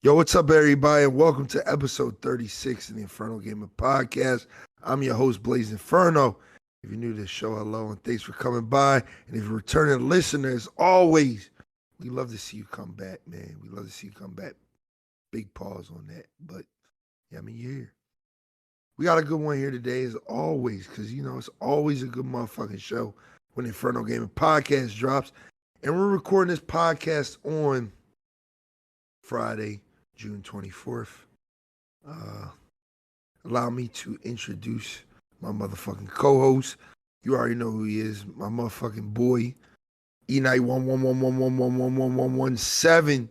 Yo, what's up, everybody? And welcome to episode 36 of the Infernal Gaming Podcast. I'm your host, Blaze Inferno. If you're new to the show, hello, and thanks for coming by. And if you're a returning listener, as always, we love to see you come back, man. We love to see you come back. Big pause on that. But, yeah, I mean, you're here. We got a good one here today, as always, because, you know, it's always a good motherfucking show when the Infernal Gaming Podcast drops. And we're recording this podcast on Friday, June 24th. Allow me to introduce my motherfucking co-host. You already know who he is, my motherfucking boy, ENFERNO17.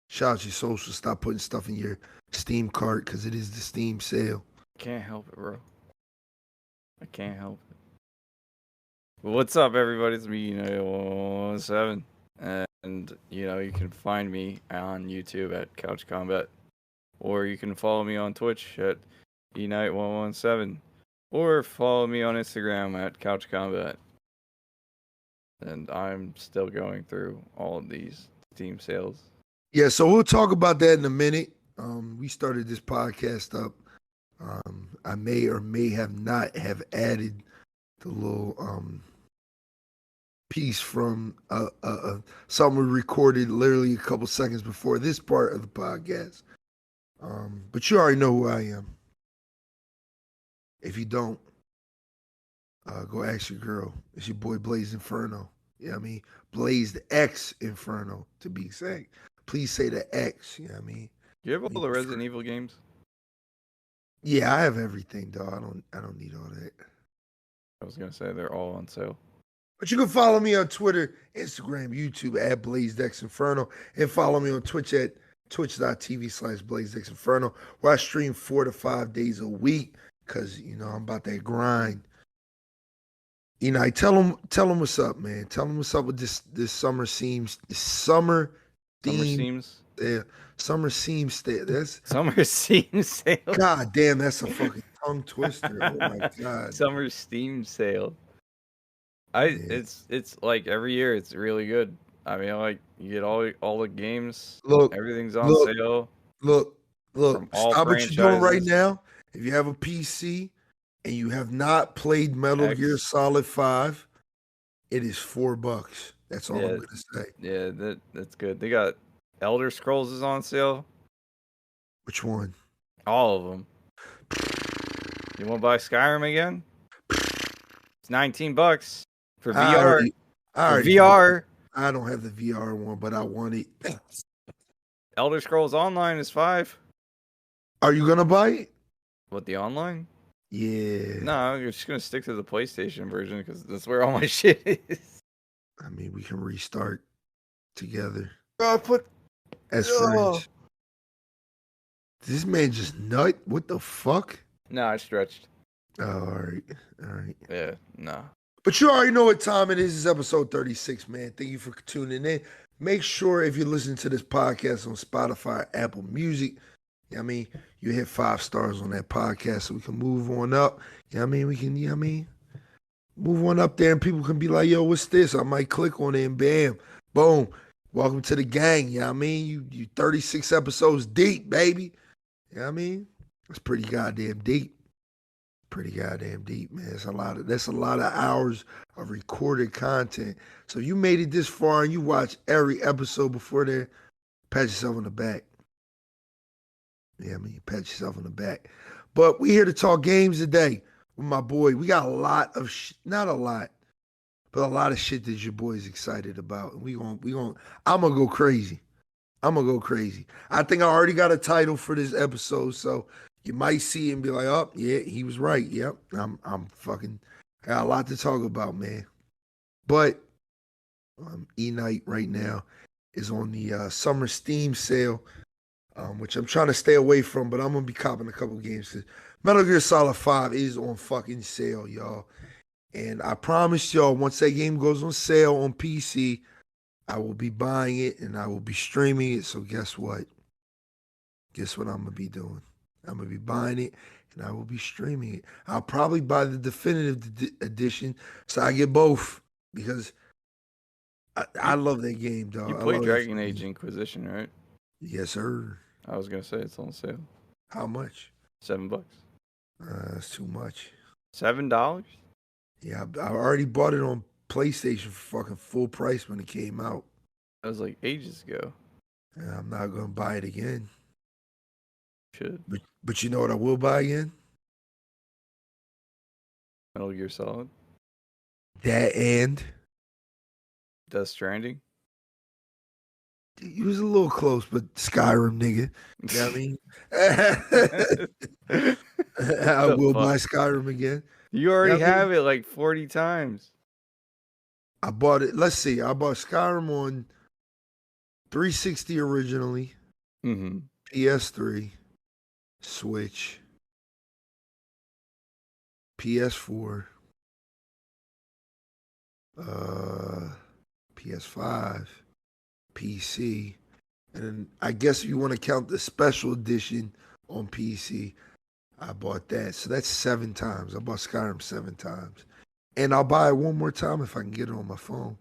Shout out your social. Stop putting stuff in your Steam cart because it is the Steam sale. Can't help it, bro. I can't help it. What's up, everybody? It's me, ENFERNO17. And, you can find me on YouTube at Couch Combat. Or you can follow me on Twitch at ENight117. Or follow me on Instagram at Couch Combat. And I'm still going through all of these Steam sales. Yeah, so we'll talk about that in a minute. We started this podcast up. I may or may have not have added the little piece from something we recorded literally a couple seconds before this part of the podcast. But you already know who I am. If you don't, go ask your girl. It's your boy Blaze Inferno. You know what I mean? Blaze the X Inferno, to be exact. Please say the X, you know what I mean? Do you have all the Resident Evil games? Yeah, I have everything, dog. I don't need all that. I was gonna say they're all on sale. But you can follow me on Twitter, Instagram, YouTube at BlazeDexInferno, and follow me on Twitch at twitch.tv/BlazeDexInferno, where I stream 4 to 5 days a week because, I'm about that grind. Tell them what's up, man. Tell them what's up with this summer seams, this summer seams. Yeah, summer seams. That's Summer Steam sale. God damn, that's a fucking tongue twister. Oh my god. Summer Steam sale. It's like every year it's really good. I mean, like you get all the games. Look, everything's on sale. Look. Stop what you're doing right franchises. now. If you have a PC and you have not played Metal Gear Solid 5, it is $4. That's all I'm gonna say. Yeah, that's good. They got Elder Scrolls is on sale. Which one? All of them. You want to buy Skyrim again? It's $19 for VR. VR. I don't have the VR one, but I want it. Elder Scrolls Online is $5. Are you gonna buy it? What, the online? Yeah. No, you're just gonna stick to the PlayStation version because that's where all my shit is. I mean, we can restart together Put as friends. This man just nut? What the fuck? No, I stretched. Oh, all right. Yeah, no. But you already know what time it is. It's episode 36, man. Thank you for tuning in. Make sure if you're listening to this podcast on Spotify, Apple Music, you hit 5 stars on that podcast so we can move on up. We can, move on up there and people can be like, yo, what's this? I might click on it and bam, boom. Welcome to the gang. You 36 episodes deep, baby. It's pretty goddamn deep. Man. That's a lot of hours of recorded content. So if you made it this far and you watch every episode before there, pat yourself on the back. Pat yourself on the back. But we here to talk games today with my boy. We got a lot of not a lot, but a lot of shit that your boy's excited about. And I'm gonna go crazy. I think I already got a title for this episode, so you might see it and be like, oh, yeah, he was right. Yep. I'm I got a lot to talk about, man. But E-Night right now is on the summer Steam sale, which I'm trying to stay away from, but I'm going to be copping a couple games because Metal Gear Solid 5 is on fucking sale, y'all. And I promise y'all, once that game goes on sale on PC, I will be buying it and I will be streaming it. So guess what? Guess what I'm going to be doing? I'm going to be buying it and I will be streaming it. I'll probably buy the definitive edition so I get both because I love that game, dog. You play Dragon Age Inquisition, right? Yes, sir. I was gonna say it's on sale. How much? $7. That's too much. $7? Yeah, I already bought it on PlayStation for fucking full price when it came out. That was like ages ago. And I'm not gonna buy it again. Should. But you know what I will buy again? Metal Gear Solid. That and Death Stranding. you was a little close, but Skyrim, nigga. You know what I mean? I will buy Skyrim again. You already have it like 40 times. I bought it. Let's see. I bought Skyrim on 360 originally, Mm-hmm. PS3, Switch, PS4, PS5, PC, and then I guess if you want to count the special edition on PC, I bought that. So that's 7 times. I bought Skyrim 7 times. And I'll buy it one more time if I can get it on my phone.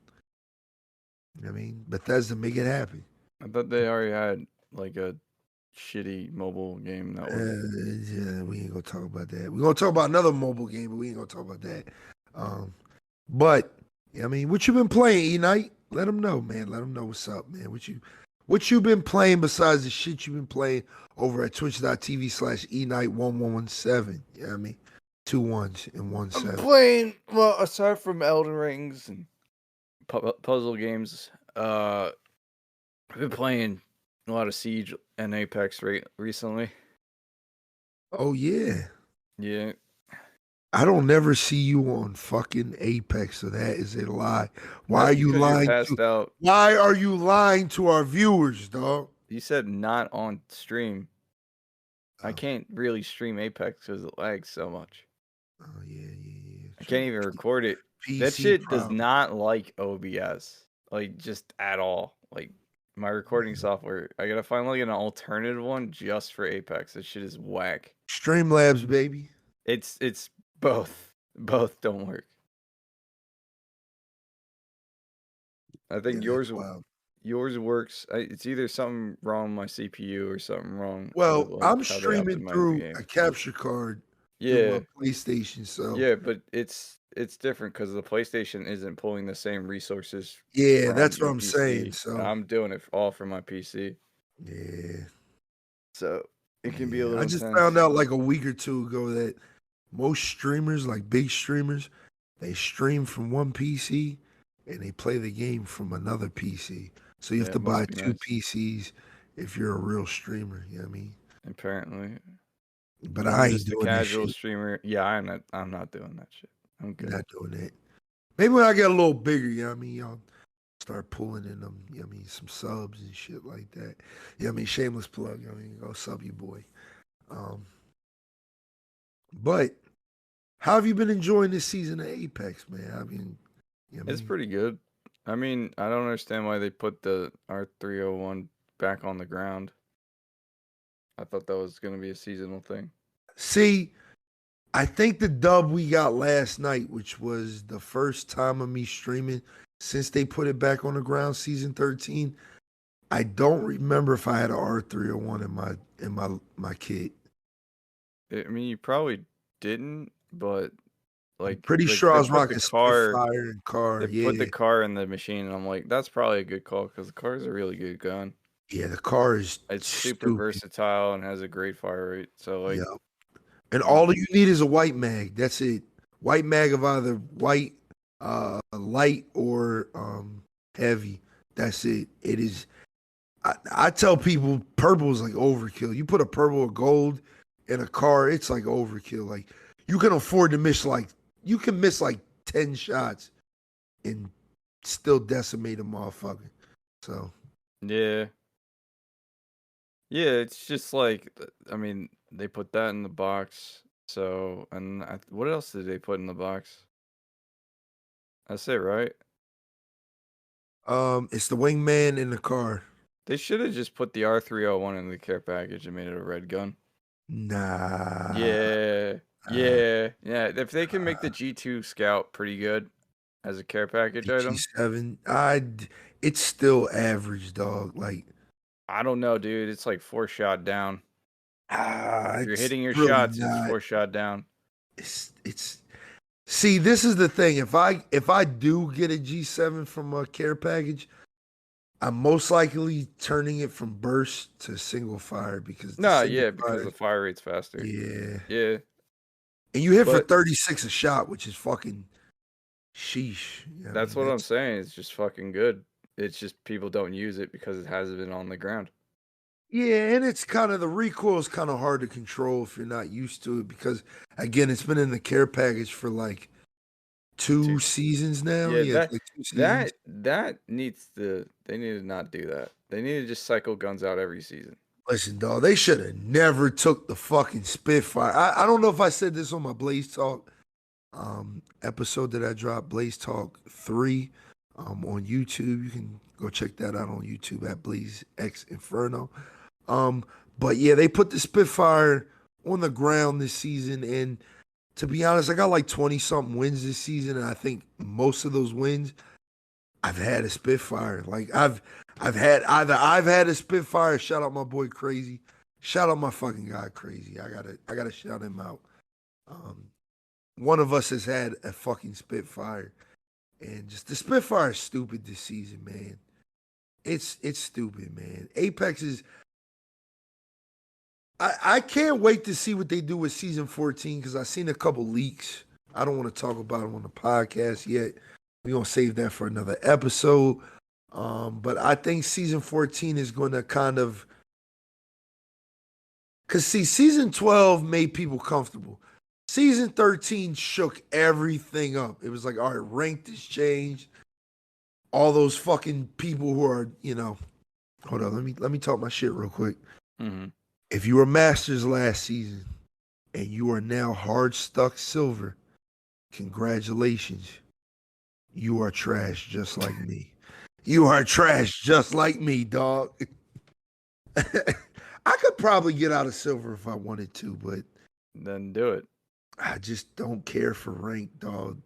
You know what I mean? Bethesda, make it happen. I thought they already had like a shitty mobile game that was. Yeah, we ain't gonna talk about that. We're gonna talk about another mobile game, but we ain't gonna talk about that. But I mean, what you been playing, E-Night? Let them know, man. Let them know what's up, man. What you been playing besides the shit you been playing over at twitch.tv/E-Night1117. You know what I mean? 2 1s and 1 7. I'm playing, well, aside from Elden Rings and puzzle games, I've been playing a lot of Siege and Apex recently. Oh, yeah. Yeah. I don't never see you on fucking Apex, so that is a lie. Why are you lying? Why are you lying to our viewers, dog? You said not on stream. I can't really stream Apex because it lags so much. Oh, yeah. I can't even record it. That shit does not like OBS, like just at all. Like my recording software, I gotta find like an alternative one just for Apex. That shit is whack. Streamlabs, baby. It's both. Both don't work. I think yours works. It's either something wrong with my CPU or something wrong. Well, with, like, I'm streaming through a capture card. Yeah, my PlayStation. So yeah, but it's different because the PlayStation isn't pulling the same resources. Yeah, that's what I'm saying. So I'm doing it all from my PC. Yeah. So it can be a little. I just found out like a week or two ago that most streamers, like big streamers, they stream from one PC and they play the game from another PC. So you have to buy 2 PCs if you're a real streamer. You know what I mean? Apparently. But I ain't just doing a casual that shit. streamer. Yeah, I'm not doing that shit. I'm good. Not doing that. Maybe when I get a little bigger, you know what I mean? Y'all start pulling in them, you know what I mean, some subs and shit like that. You know what I mean? Shameless plug, you know what I mean? Go sub you, boy. But how have you been enjoying this season of Apex, man? I mean, it's pretty good. I mean, I don't understand why they put the R301 back on the ground. I thought that was going to be a seasonal thing. See, I think the dub we got last night, which was the first time of me streaming since they put it back on the ground, season 13. I don't remember if I had an R301 in my kit. I mean, you probably didn't, but like, I'm pretty sure I was rocking Spitfire and car. They put the car in the machine, and I'm like, that's probably a good call because the car is a really good gun. Yeah, the car is super versatile and has a great fire rate. So like, and all you need is a white mag. That's it. White mag of either white, light or heavy. That's it. It is. I tell people purple is like overkill. You put a purple or gold in a car, it's like overkill. Like you can afford to miss like 10 shots and still decimate a motherfucker. So yeah, it's just like, I mean, they put that in the box. So, and what else did they put in the box? That's it, right? It's the wingman in the car. They should have just put the R301 in the care package and made it a red gun. Nah. Yeah. If they can make the G2 Scout pretty good as a care package item. G7, it's still average, dog. Like I don't know, dude. It's like 4-shot down. If you're It's hitting your really shots, it's not. 4-shot down. It's. See, this is the thing. If I do get a G7 from a care package, I'm most likely turning it from burst to single fire because the No, single yeah, because fire, the fire rate's faster. yeah. Yeah, And you hit for but 36 a shot, which is fucking sheesh. I that's mean, what I'm that's saying. It's just fucking good. It's just people don't use it because it hasn't been on the ground. yeah, and it's kind of the recoil is kind of hard to control if you're not used to it because again, it's been in the care package for like Two 2 s- seasons now. Yeah, Yeah, it's like 2 seasons. that needs to. They need to not do that. They need to just cycle guns out every season. Listen, dog, they should have never took the fucking Spitfire. I don't know if I said this on my Blaze Talk episode that I dropped, Blaze Talk 3 on YouTube. You can go check that out on YouTube at Blaze X Inferno. But yeah, they put the Spitfire on the ground this season, and to be honest, I got like 20 something wins this season, and I think most of those wins I've had a Spitfire. Like I've had a Spitfire. Shout out my boy Crazy. Shout out my fucking guy Crazy. I gotta shout him out. Um, one of us has had a fucking Spitfire, and just the Spitfire is stupid this season, man. It's stupid, man. Apex is. I can't wait to see what they do with season 14 because I've seen a couple leaks. I don't want to talk about them on the podcast yet. We're gonna save that for another episode. But I think season 14 is gonna kind of because see, season 12 made people comfortable. Season 13 shook everything up. It was like, all right, ranked has changed. All those fucking people who are, hold on, let me talk my shit real quick. Mm-hmm. If you were Masters last season and you are now hard stuck silver, congratulations. You are trash just like me. You are trash just like me, dog. I could probably get out of silver if I wanted to, but Then do it. I just don't care for rank, dog.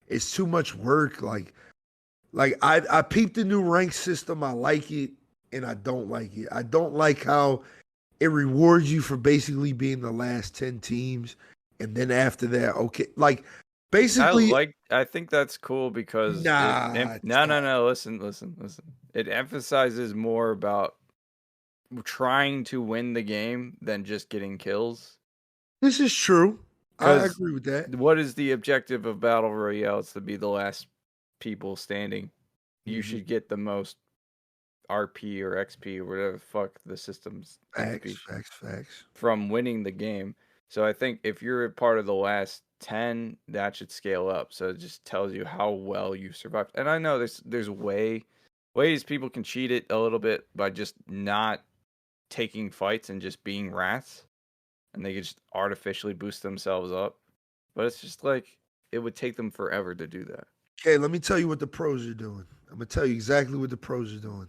It's too much work. I peeped the new rank system. I like it and I don't like it. I don't like how it rewards you for basically being the last 10 teams. And then after that, okay. Like basically, I think that's cool because nah, no. Listen. It emphasizes more about trying to win the game than just getting kills. this is true. I Because agree with that. what is the objective of Battle Royale? It's to be the last people standing. You Mhm. should get the most RP or XP or whatever the fuck the system's Facts. from winning the game. So I think if you're a part of the last 10, that should scale up. So it just tells you how well you survived. And I know there's ways people can cheat it a little bit by just not taking fights and just being rats. And they could just artificially boost themselves up. But it's just like it would take them forever to do that. Okay, let me tell you what the pros are doing. I'm gonna tell you exactly what the pros are doing.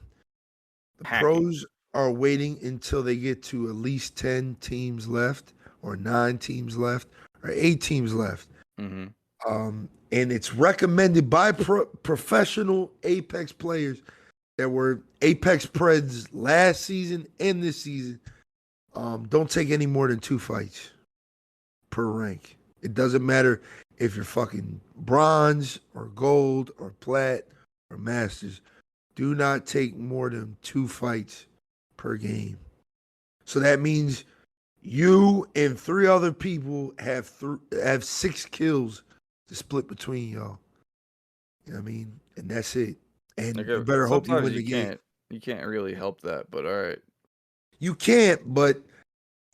The Hacking. pros are waiting until they get to at least 10 teams left, or 9 teams left, or 8 teams left. Mm-hmm. And it's recommended by professional Apex players that were Apex Preds last season and this season. Don't take any more than 2 fights per rank. It doesn't matter if you're fucking bronze or gold or plat or masters. Do not take more than 2 fights per game. So that means you and 3 other people have 6 kills to split between y'all. You know what I mean? And that's it. And you better hope you win the game. You can't really help that, but all right. You can't, but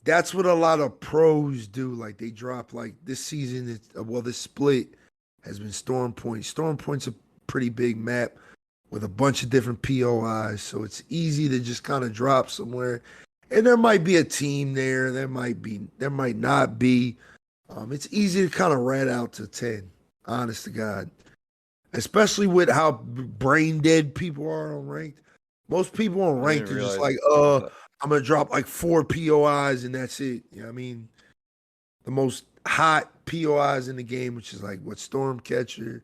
that's what a lot of pros do. Like they drop like this season. This split has been Storm Point. Storm Point's a pretty big map with a bunch of different POIs, so it's easy to just kind of drop somewhere. And there might be a team there. There might not be. It's easy to kind of rat out to 10. Honest to God, especially with how brain dead people are on ranked. Most people on ranked are just like, I'm gonna drop like 4 POIs and that's it. You know what I mean? The most hot POIs in the game, which is like what Stormcatcher,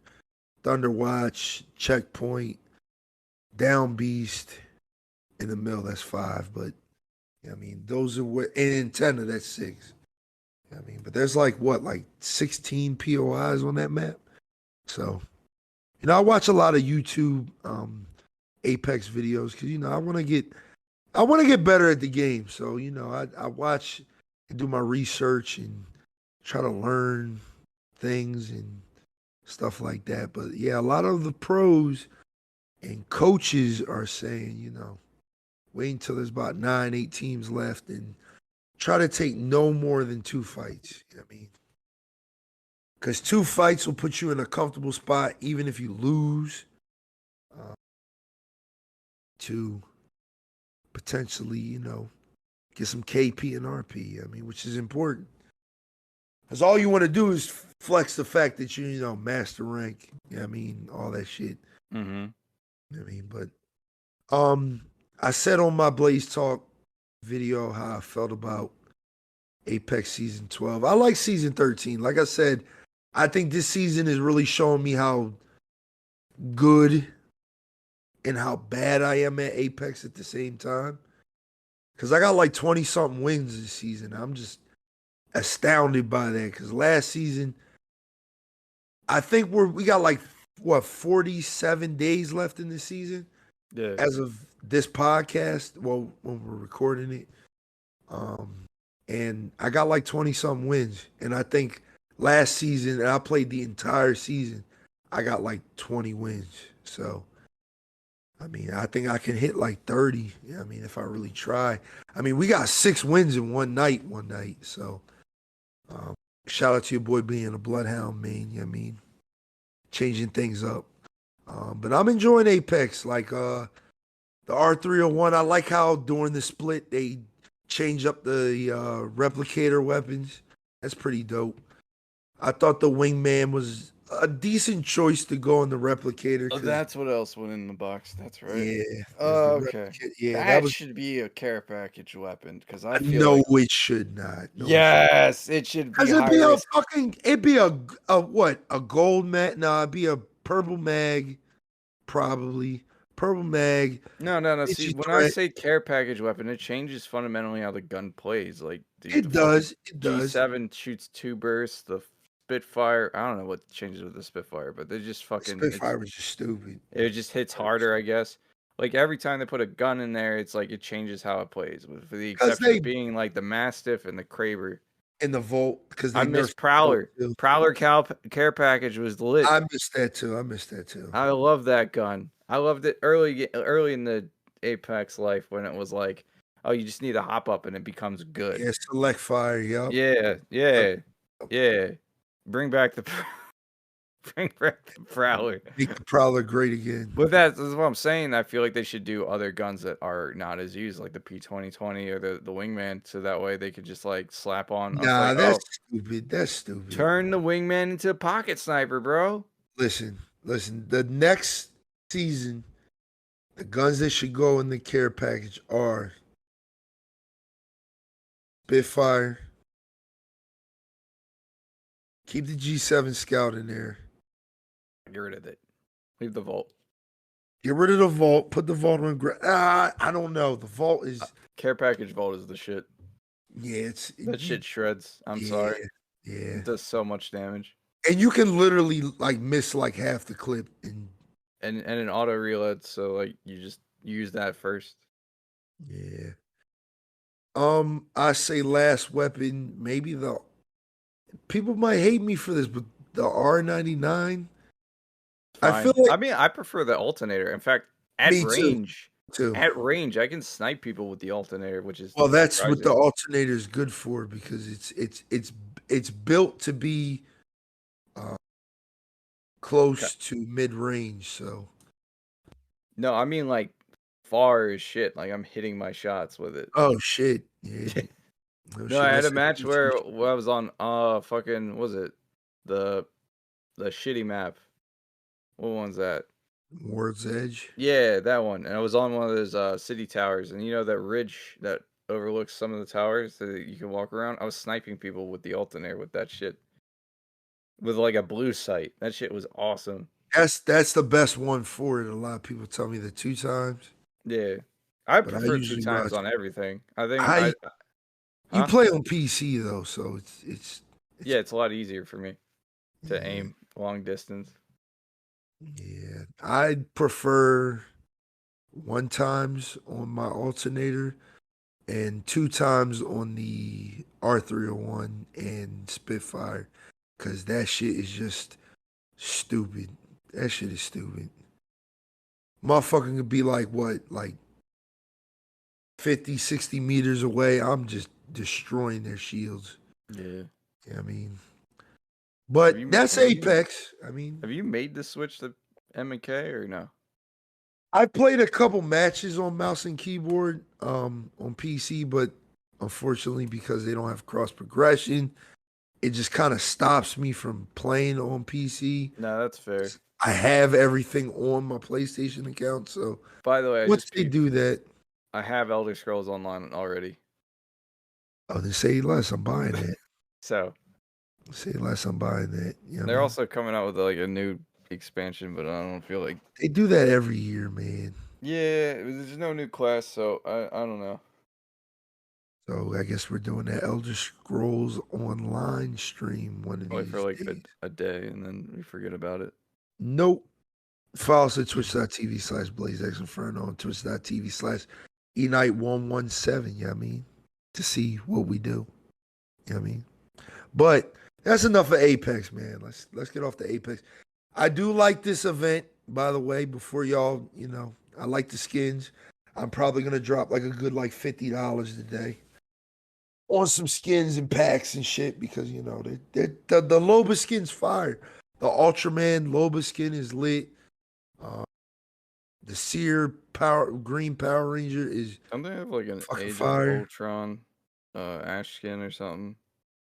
Thunderwatch, Checkpoint, Down Beast, In the middle, that's 5. But I mean, those are what in antenna, that's 6. I mean, but there's like 16 POIs on that map. So, I watch a lot of YouTube Apex videos because I want to get better at the game. So, I watch and do my research and try to learn things and stuff like that. But yeah, a lot of the pros and coaches are saying, wait until there's about 9, 8 teams left and try to take no more than 2 fights. You know what I mean? Because 2 fights will put you in a comfortable spot, even if you lose, to potentially, get some KP and RP. I mean, which is important. Because all you want to do is flex the fact that you master rank. You know what I mean? All that shit. Mm-hmm. You know what I mean? But I said on my Blaze Talk video how I felt about Apex Season 12. I like Season 13. Like I said, I think this season is really showing me how good and how bad I am at Apex at the same time. Because I got like 20-something wins this season. I'm just astounded by that. Because last season, I think we got like, 47 days left in this season? Yeah. As of this podcast, well, when we're recording it. And I got like 20-something wins. And I think last season, and I played the entire season, I got like 20 wins. So, I mean, I think I can hit like 30. I mean, if I really try. I mean, we got 6 wins in one night. So, shout out to your boy being a Bloodhound, man. You know what I mean? Changing things up. But I'm enjoying Apex. Like the R301, I like how during the split they change up the replicator weapons. That's pretty dope. I thought the wingman was a decent choice to go on the replicator. Oh, that's what else went in the box. That's right. Yeah. Okay. Yeah, that should be a care package weapon because I feel no, like it should not. No, yes, it should be because high risk. it'd be a what? A gold mag? No, it'd be a purple mag, probably. Purple mag. No. See, when I say care package weapon, it changes fundamentally how the gun plays. Like It does. G7 shoots 2 bursts. The Spitfire, I don't know what changes with the Spitfire, but they just fucking Spitfire was just stupid. It just hits harder, I guess. Like every time they put a gun in there, it's like it changes how it plays. With the exception of being like the Mastiff and the Kraber. In the Vault, because I miss Prowler. Prowler care package was lit. I missed that too. I love that gun. I loved it early in the Apex life when it was like, oh, you just need to hop up and it becomes good. Yeah, select fire. Yep. Yeah. Bring back the Prowler. Make the Prowler great again. But that's what I'm saying. I feel like they should do other guns that are not as used, like the P2020 or the Wingman, so that way they could just like slap on. Nah, that's stupid. That's stupid. Turn the Wingman into a pocket sniper, bro. Listen. The next season, the guns that should go in the care package are Spitfire. Keep the G7 Scout in there. Get rid of it. Leave the Vault. Get rid of the Vault. Put the Vault on. I don't know. The Vault is care package Vault is the shit. Yeah, that shit shreds. I'm sorry. Yeah, it does so much damage. And you can literally like miss like half the clip and an auto reload. So like you just use that first. Yeah. I say last weapon. Maybe people might hate me for this, but the R99. I feel like I prefer the alternator. In fact, at range, too. At range, I can snipe people with the alternator, which is that's surprising. What the alternator is good for because it's built to be close to mid range. So no, I mean like far as shit. Like I'm hitting my shots with it. Oh shit! Yeah. No, I had a match where I was on fucking was it the shitty map. What one's that? Ward's Edge. Yeah, that one. And I was on one of those city towers, and you know that ridge that overlooks some of the towers that you can walk around. I was sniping people with the alternator with that shit, with like a blue sight. That shit was awesome. That's the best one for it. A lot of people tell me that 2 times. Yeah. I but I prefer 2 usually times watch. on everything. I think I You huh? play on PC though, so it's Yeah, it's a lot easier for me to yeah, aim long distance. yeah. I prefer one times on my alternator and two times on the R301 and Spitfire, cause that shit is just stupid. That shit is stupid. Motherfucker could be like what, like 50, 60 meters away. I'm just destroying their shields. Yeah. You know what I mean? Have But you that's Apex. I mean, have you made the switch to M&K or no? I played a couple matches on mouse and keyboard on PC, but unfortunately, because they don't have cross progression, it just kind of stops me from playing on PC. No, that's fair. I have everything on my PlayStation account, so By the way, I once just they peeped. do that, I have Elder Scrolls Online already. oh, then say less. I'm buying that. So Say less. I'm buying that. You know what I they're mean? also coming out with like a new expansion, but I don't feel like. They do that every year, man. Yeah, there's no new class, so I don't know. So I guess we're doing that Elder Scrolls Online stream one of Only for these like days. a day, and then we forget about it. Nope. Follow us at twitch.tv/BlazeXinferno and twitch.tv/Eknight117, you know what I mean? To see what we do. You know what I mean? But that's enough of Apex, man. Let's get off the Apex. I do like this event, by the way, before y'all, I like the skins. I'm probably gonna drop like a good like $50 today on some skins and packs and shit because the Loba skin's fire. The Ultraman Loba skin is lit. Uh, the Seer Green Power Ranger is Don't they have like an fucking Age of fire. Ultron Ash skin or something?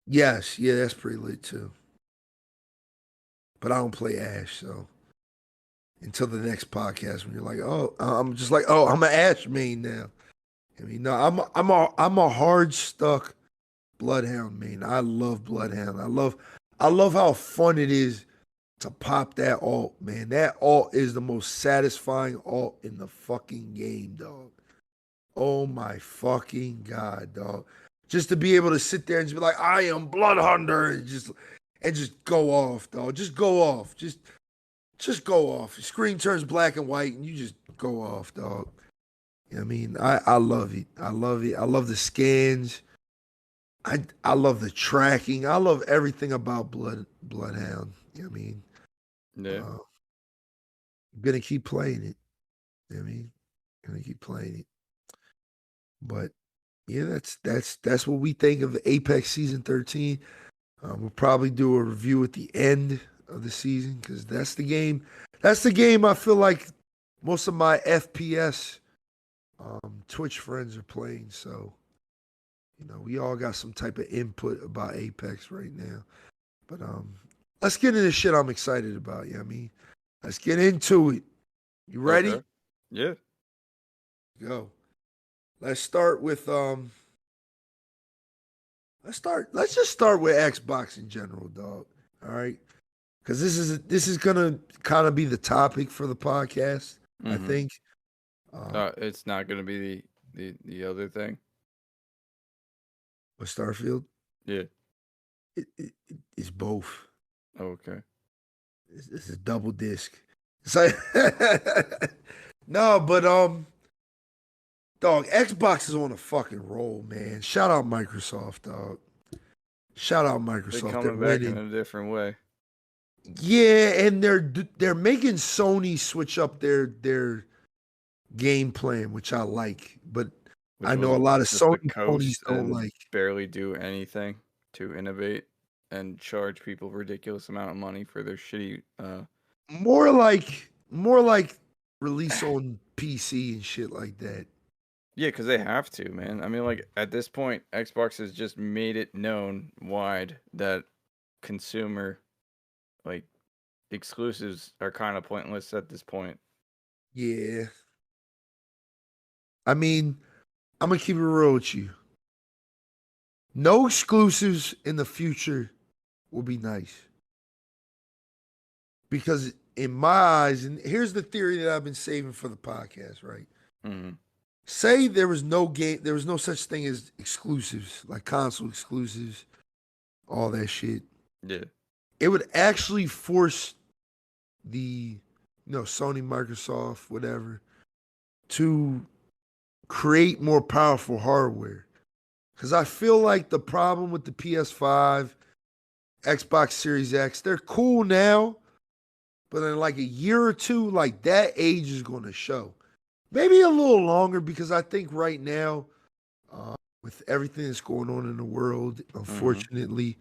Yes, yeah, that's pretty lit too. But I don't play Ash, so until the next podcast when you're like, oh, I'm just like, oh, I'm an Ash main now. I mean, no, I'm a hard stuck Bloodhound main. I love Bloodhound. I love how fun it is to pop that alt, man. That alt is the most satisfying alt in the fucking game, dog. Oh my fucking god, dog. Just to be able to sit there and just be like, I am Blood Hunter, and just go off, dog. Just go off. Just go off. The screen turns black and white and you just go off, dog. You know what I mean? I love it. I love it. I love the scans. I love the tracking. I love everything about Bloodhound. You know what I mean? Yeah. I'm gonna keep playing it. You know what I mean? Gonna keep playing it. But yeah, that's what we think of Apex Season 13. We'll probably do a review at the end of the season because that's the game. That's the game I feel like most of my FPS Twitch friends are playing. So, we all got some type of input about Apex right now. But let's get into shit I'm excited about. You know what I mean? Let's get into it. You ready? Okay. Yeah. Go. Let's start with let's just start with Xbox in general, dog. All right. Because this is gonna kind of be the topic for the podcast, I Mm-hmm. think. It's not gonna be the other thing. With Starfield, Yeah. it's both. Okay. It's a double disc. It's like no, but dog, Xbox is on a fucking roll, man. Shout out Microsoft, dog. Shout out They're Microsoft. They're coming back in winning. a different way. Yeah, and they're making Sony switch up their game plan, which I like. But Which I know was a lot of just the Sony ponies coast don't and like. barely do anything to innovate and charge people ridiculous amount of money for their shitty More like release on PC and shit like that. Yeah, because they have to, man. I mean, like, at this point, Xbox has just made it known wide that consumer, like, exclusives are kind of pointless at this point. Yeah. I mean, I'm gonna keep it real with you. No exclusives in the future will be nice. Because in my eyes, and here's the theory that I've been saving for the podcast, right? Mm-hmm. Say there was no game, there was no such thing as exclusives, like console exclusives, all that shit. Yeah. It would actually force the, Sony, Microsoft, whatever, to create more powerful hardware. Because I feel like the problem with the PS5, Xbox Series X, they're cool now, but in like a year or two, like that age is going to show. Maybe a little longer because I think right now, with everything that's going on in the world, unfortunately,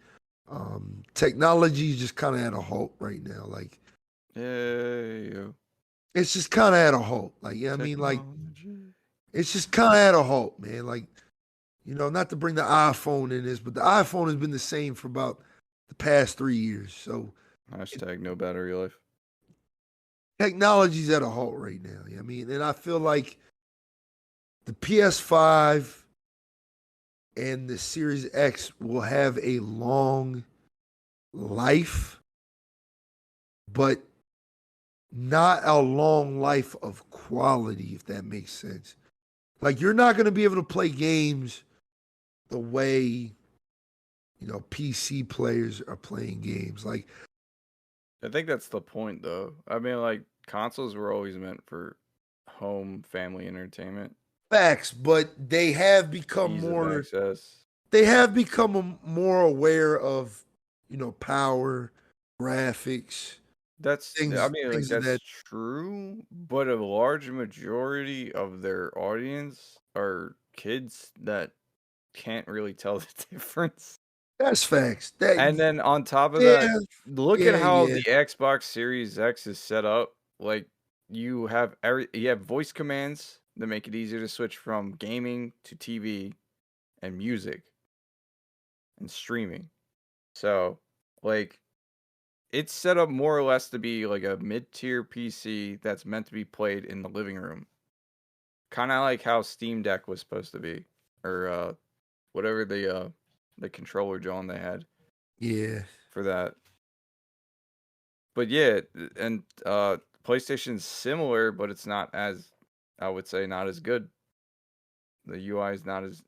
technology is just kind of at a halt right now. Like Yeah. it's just kind of at a halt. Like I mean, like Technology. it's just kind of at a halt, man. Like not to bring the iPhone in this, but the iPhone has been the same for about the past 3 years. So Hashtag no battery life. technology's at a halt right now. I mean, and I feel like the PS5 and the Series X will have a long life, but not a long life of quality, if that makes sense. Like you're not going to be able to play games the way PC players are playing games. Like I think that's the point, though. I mean, like, consoles were always meant for home family entertainment, facts, but they have become ease of more. access. They have become more aware of power, graphics, I mean, like, things of that's that. true, but a large majority of their audience are kids that can't really tell the difference. That's facts. That And then on top of that, yeah, look at yeah, how yeah. the Xbox Series X is set up. Like you have voice commands that make it easier to switch from gaming to TV and music and streaming. So, like it's set up more or less to be like a mid-tier PC that's meant to be played in the living room. Kind of like how Steam Deck was supposed to be or whatever the controller John they had Yeah. for that. But yeah, and PlayStation's similar, but it's not as I would say not as good. The UI is not as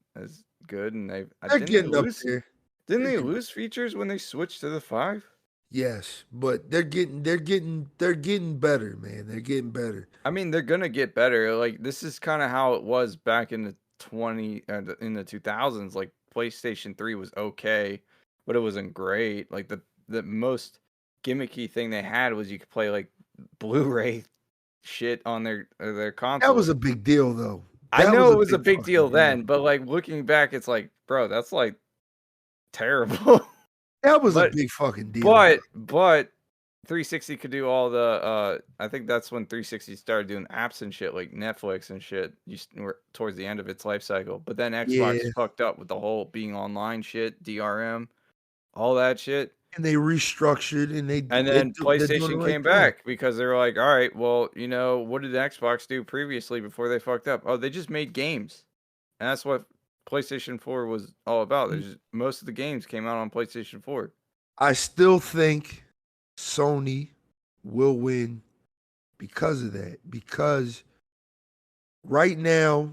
good, and They're getting up there. didn't They're they getting, lose features when they switched to the 5? yes, but they're getting better, man. They're getting better. I mean, they're gonna get better. Like this is kind of how it was back in the in the 2000s. Like PlayStation 3 was okay, but it wasn't great. Like the most gimmicky thing they had was you could play like Blu-ray shit on their That was consoles. a big deal, though. I That was know a it was a big big fucking deal deal. then, but like looking back, it's like, bro, that's like terrible. That was a but big fucking deal, bro. but 360 could do all the I think that's when 360 started doing apps and shit like Netflix and shit. Were towards the end of its life cycle. But then Xbox Yeah, fucked up with the whole being online shit, DRM, all that shit. and they restructured, and And then they're doing the PlayStation right came thing. back because they were like, all right, well, what did Xbox do previously before they fucked up? Oh, they just made games. And that's what PlayStation 4 was all about. Most of the games came out on PlayStation 4. I still think Sony will win because of that. Because right now,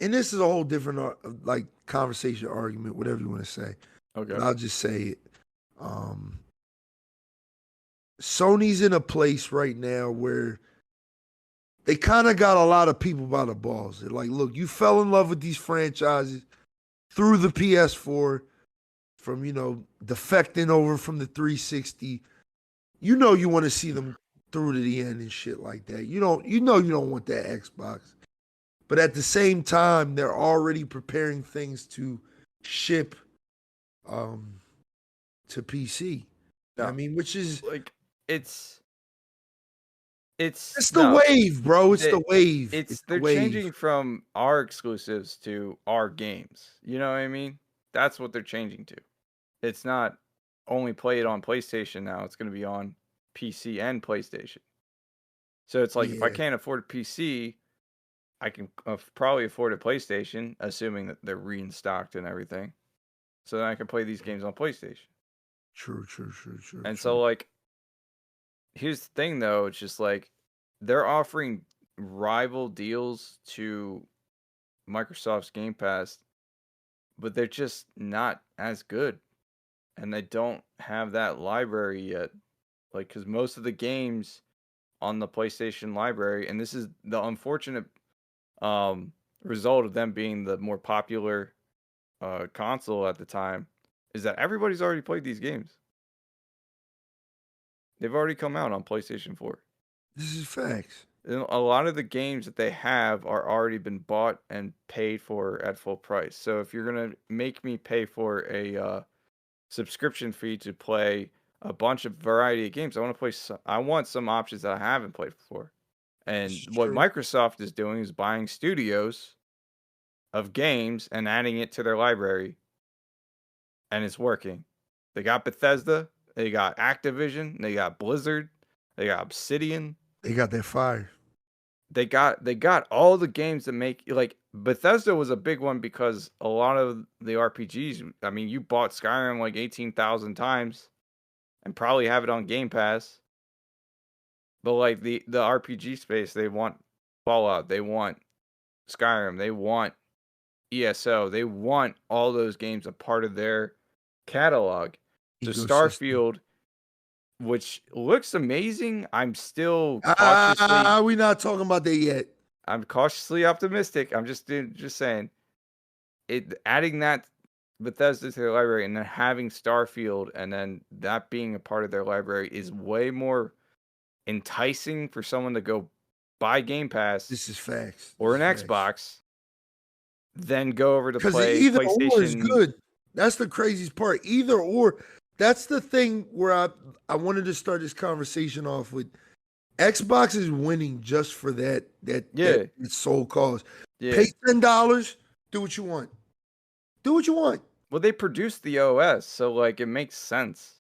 and this is a whole different like conversation, argument, whatever you want to say, Okay. but I'll just say it. Um, Sony's in a place right now where they kind of got a lot of people by the balls. They're like, look, you fell in love with these franchises through the PS4 from, defecting over from the 360. You want to see them through to the end and shit like that. You don't want that Xbox. But at the same time, they're already preparing things to ship to PC. I No, mean, which is like it's it's it's the no, wave, bro. It's the, the wave. It's it's the they're wave. changing from our exclusives to our games. You know what I mean? That's what they're changing to. It's not only play it on PlayStation now. It's going to be on PC and PlayStation. So it's like if I Yeah, can't afford a PC, I can probably afford a PlayStation, assuming that they're reinstocked and everything. So then I can play these games on PlayStation. true, true, true, true, And so true. like here's the thing though, it's just like they're offering rival deals to Microsoft's Game Pass, but they're just not as good, and they don't have that library yet. Like, because most of the games on the PlayStation library, and this is the unfortunate result of them being the more popular console at the time, is that everybody's already played these games. They've already come out on PlayStation 4. This is facts. And a lot of the games that they have are already been bought and paid for at full price. So if you're gonna make me pay for a subscription fee to play a bunch of variety of games, I want some options that I haven't played before. And It's what true. Microsoft is doing is buying studios of games and adding it to their library, and it's working. They got Bethesda, they got Activision, they got Blizzard, they got Obsidian. They got that fire. They got all the games that make, like, Bethesda was a big one because a lot of the RPGs, I mean, you bought Skyrim like 18,000 times and probably have it on Game Pass. But like the RPG space, they want Fallout, they want Skyrim, they want ESO, they want all those games a part of their catalog. So Ecosystem. Starfield, which looks amazing, I'm still cautiously. We're not talking about that yet. I'm cautiously optimistic. I'm just saying, adding that Bethesda to their library and then having Starfield and then that being a part of their library is way more enticing for someone to go buy Game Pass. This is facts. Or an This is Xbox, facts. then go over to Because play either PlayStation. or is good. That's the craziest part. Either or. That's the thing where I wanted to start this conversation off with. Xbox is winning just for that sole cause. Yeah. Pay $10, do what you want. Do what you want. Well, they produced the OS, so like it makes sense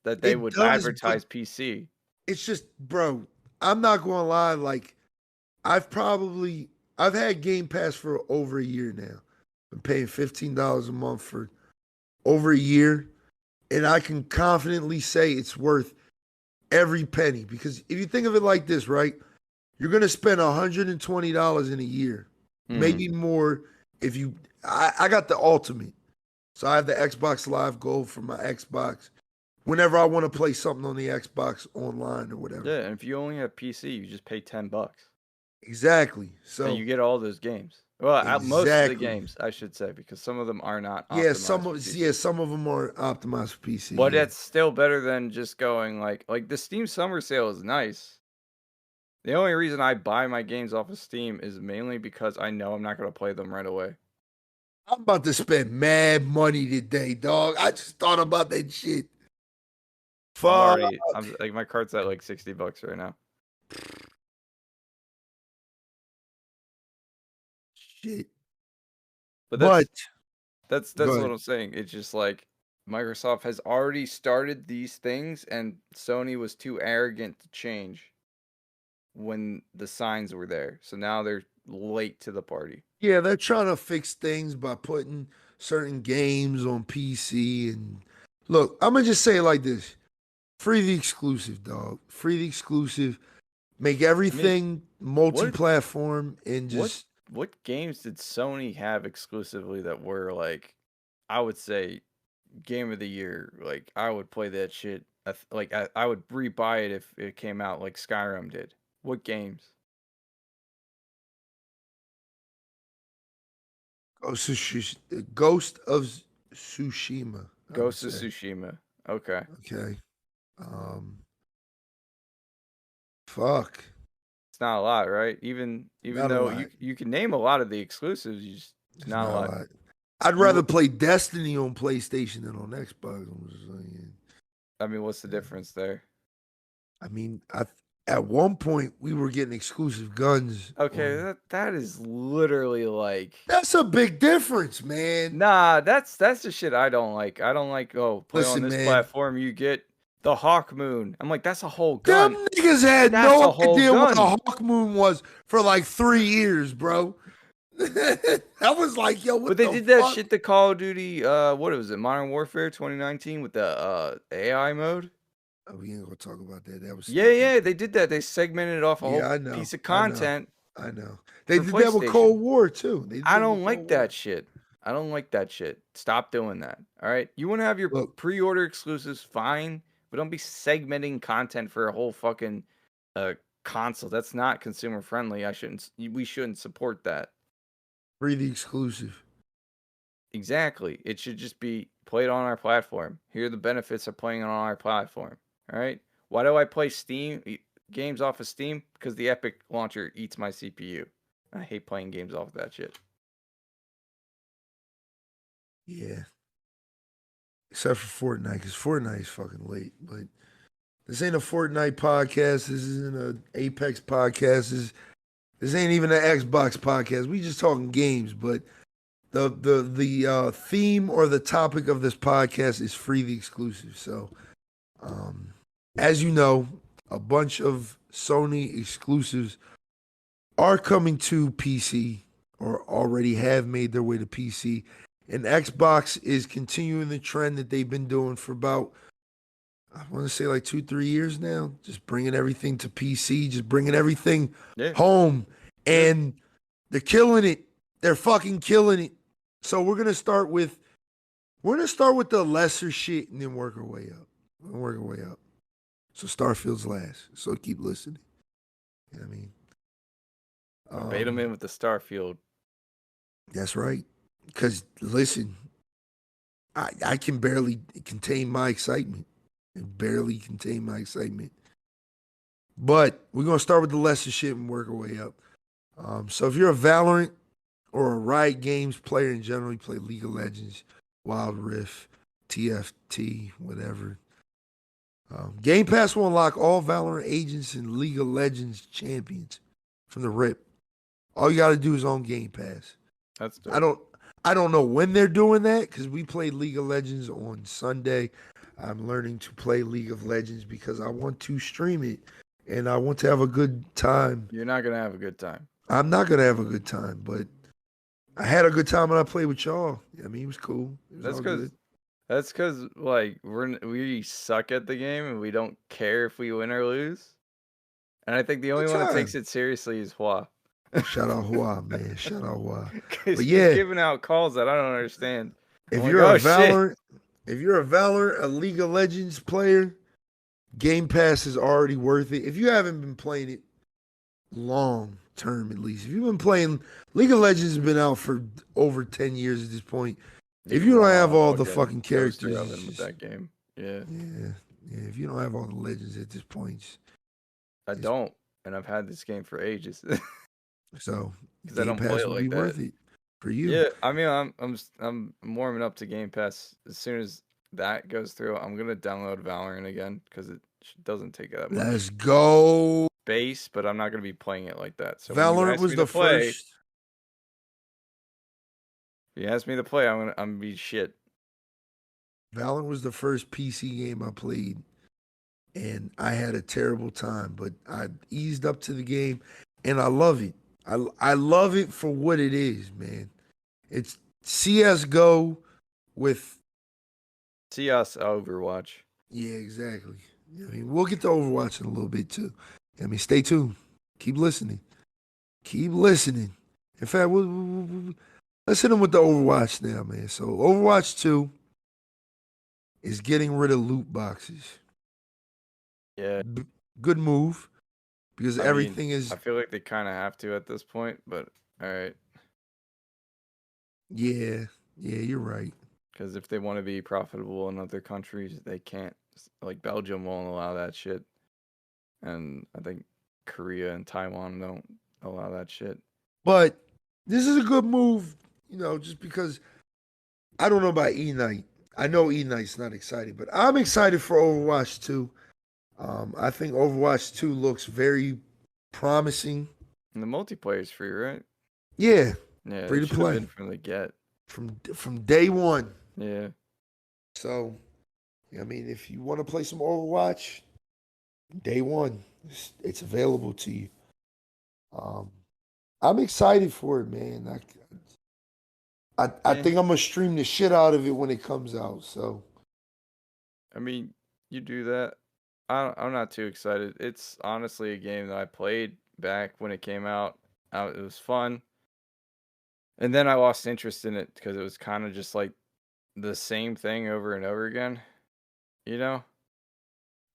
that they would advertise PC. It's just, bro, I'm not gonna lie, like I've had Game Pass for over a year now. I'm paying $15 a month for over a year, and I can confidently say it's worth every penny, because if you think of it like this, right? You're gonna spend $120 in a year, maybe more if you. I got the ultimate, so I have the Xbox Live Gold for my Xbox. Whenever I want to play something on the Xbox online or whatever. Yeah, and if you only have PC, you just pay $10. Exactly. So and you get all those games. Well, most of the games, I should say, because some of them are not optimized. Some of them are optimized for PC. But it's still better than just going like the Steam Summer Sale is nice. The only reason I buy my games off of Steam is mainly because I know I'm not going to play them right away. I'm about to spend mad money today, dog. I just thought about that shit. Fuck. I'm like, my card's at like $60 right now. Shit. But that's what I'm saying. It's just like Microsoft has already started these things, and Sony was too arrogant to change when the signs were there. So now they're late to the party. Yeah, they're trying to fix things by putting certain games on PC. And look, I'm gonna just say it like this: free the exclusive, dog. Free the exclusive. Make everything multi-platform and just. What games did Sony have exclusively that were like, I would say, game of the year? Like, I would play that shit. Like, I would rebuy it if it came out like Skyrim did. What games? Ghost of Tsushima. Ghost of Tsushima. Okay. Okay. Fuck. It's not a lot, right? Even though you can name a lot of the exclusives, it's not a lot. I'd rather play Destiny on PlayStation than on Xbox. I'm just saying. I mean, what's the difference there? I mean, at one point we were getting exclusive guns. Okay, that is literally like. That's a big difference, man. Nah, that's the shit I don't like. I don't like play on this platform. You get the Hawk Moon. I'm like, that's a whole gun. Them niggas had no idea what a Hawk Moon was for like 3 years, bro. I was like, yo, what the fuck? But they did that shit to Call of Duty, what was it, Modern Warfare 2019 with the AI mode? Oh, we ain't gonna talk about that. That was yeah, they did that. They segmented it off a whole piece of content I know. They for did that with PlayStation. Cold War too. They did I that don't with like Cold that War. shit. I don't like that shit. Stop doing that. All right. You want to have your Look, pre-order exclusives, fine, but don't be segmenting content for a whole fucking console. That's not consumer friendly. We shouldn't support that. free the exclusive. Exactly. It should just be played on our platform. Here are the benefits of playing on our platform. All right. Why do I play games off of Steam? Because the Epic launcher eats my CPU. I hate playing games off of that shit. Yeah. Except for Fortnite, because Fortnite is fucking late. But this ain't a Fortnite podcast. This isn't an Apex podcast. This ain't even an Xbox podcast. We just talking games. But the theme or the topic of this podcast is free the exclusive. So, as you know, a bunch of Sony exclusives are coming to PC or already have made their way to PC. And Xbox is continuing the trend that they've been doing for about, I want to say like 2-3 years now, just bringing everything to PC, just bringing everything home. And they're killing it. They're fucking killing it. So we're going to start with the lesser shit and then work our way up. So Starfield's last. So keep listening. You know what I mean? Bait them in with the Starfield. That's right. Because listen, I can barely contain my excitement. But we're gonna start with the lesser shit and work our way up. So if you're a Valorant or a Riot Games player in general, you play League of Legends, Wild Rift, TFT, whatever. Game Pass will unlock all Valorant agents and League of Legends champions from the rip. All you got to do is own Game Pass. That's dope. I don't know when they're doing that because we played League of Legends on Sunday. I'm learning to play League of Legends because I want to stream it and I want to have a good time. You're not gonna have a good time. I'm not gonna have a good time, but I had a good time when I played with y'all. I mean, it was cool. It was That's because like we suck at the game and we don't care if we win or lose. And I think the only one that takes it seriously is Hua. Shout out Hua, man. Shout out Hua. Because But he's yeah, giving out calls that I don't understand. if you're a Valorant, a League of Legends player, Game Pass is already worth it. If you haven't been playing it long term, at least, if you've been playing League of Legends, has been out for over 10 years at this point. If you don't have all the fucking characters, with that game, yeah. If you don't have all the legends at this point, I don't, and I've had this game for ages. So because I don't play it like that. Worth it for you. Yeah, I mean, I'm warming up to Game Pass. As soon as that goes through, I'm gonna download Valorant again because it doesn't take that much. Let's go. Space, but I'm not gonna be playing it like that. So Valorant was the first. If you ask me to play, I'm gonna be shit. Valorant was the first PC game I played, and I had a terrible time. But I eased up to the game, and I love it. I love it for what it is, man. It's CS:GO with CS Overwatch. Yeah, exactly. I mean, we'll get to Overwatch in a little bit too. I mean, stay tuned. Keep listening. In fact, let's hit them with the Overwatch now, man. So Overwatch 2 is getting rid of loot boxes. Yeah. Good move. Because everything is... I feel like they kind of have to at this point, but all right. Yeah, you're right. Because if they want to be profitable in other countries, they can't. Like, Belgium won't allow that shit. And I think Korea and Taiwan don't allow that shit. But this is a good move, just because I don't know about Eknight. I know Eknight's not excited, but I'm excited for Overwatch 2. I think Overwatch 2 looks very promising. And the multiplayer's free, right? Yeah. Yeah, free to play from the get. From day one. Yeah. So, I mean, if you want to play some Overwatch, day one, it's available to you. I'm excited for it, man. I think I'm gonna stream the shit out of it when it comes out. So, I mean, you do that. I'm not too excited. It's honestly a game that I played back when it came out. It was fun. And then I lost interest in it because it was kind of just like the same thing over and over again, you know?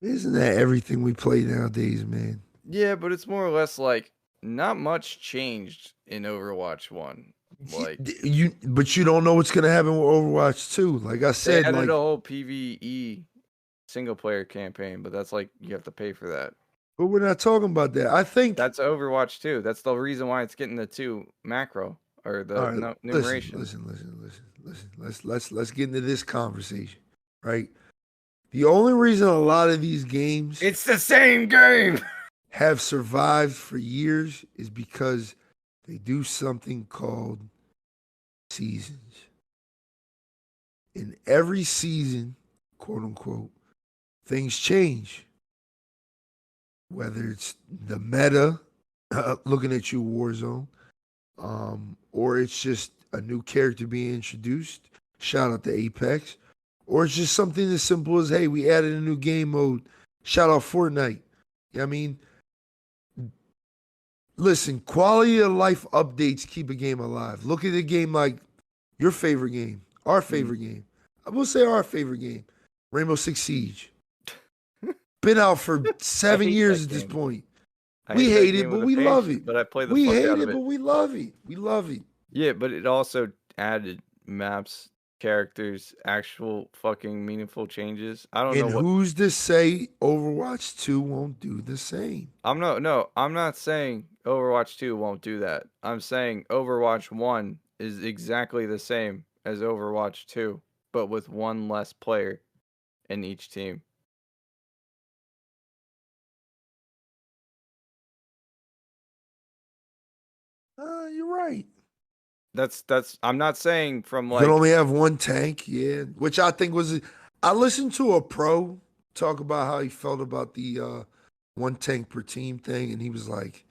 Isn't that everything we play nowadays, man? Yeah, but it's more or less like not much changed in Overwatch 1. Like But you don't know what's gonna happen with Overwatch 2. Like I they said, added like, a whole PvE single player campaign, but that's like you have to pay for that. but we're not talking about that. I think. That's Overwatch 2. That's the reason why it's getting the 2 macro or All the right, numeration. listen. Let's get into this conversation, right? The only reason a lot of these games It's the same game. have survived for years is because they do something called seasons. In every season, quote unquote, things change. Whether it's the meta, looking at you, Warzone, or it's just a new character being introduced. Shout out to Apex. Or it's just something as simple as, hey, we added a new game mode. Shout out Fortnite. I mean, listen, quality of life updates keep a game alive. Look at a game like your favorite game, our favorite game. I will say our favorite game, Rainbow Six Siege. Been out for 7 years at this point. We hate it, but we love it. But I play the we fuck hate out it, of it. but we love it. We love it. Yeah, but it also added maps, characters, actual fucking meaningful changes. I don't know And what. who's to say Overwatch 2 won't do the same? I'm not saying Overwatch 2 won't do that. I'm saying Overwatch 1 is exactly the same as Overwatch 2, but with one less player in each team. You're right. That's I'm not saying from You like can only have one tank, yeah. Which I think was. I listened to a pro talk about how he felt about the one tank per team thing, and he was like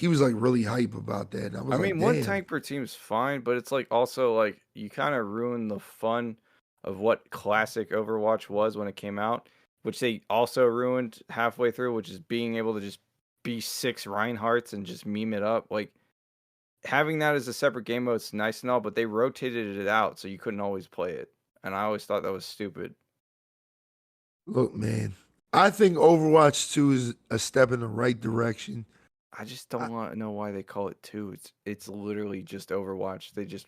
really hype about that. And I was I like, mean, one damn. tank per team is fine, but it's like also like you kind of ruin the fun of what classic Overwatch was when it came out, which they also ruined halfway through, which is being able to just be 6 Reinhardts and just meme it up. Like having that as a separate game mode is nice and all, but they rotated it out so you couldn't always play it. And I always thought that was stupid. Look, man, I think Overwatch 2 is a step in the right direction. I just don't want to know why they call it 2. It's literally just Overwatch. They just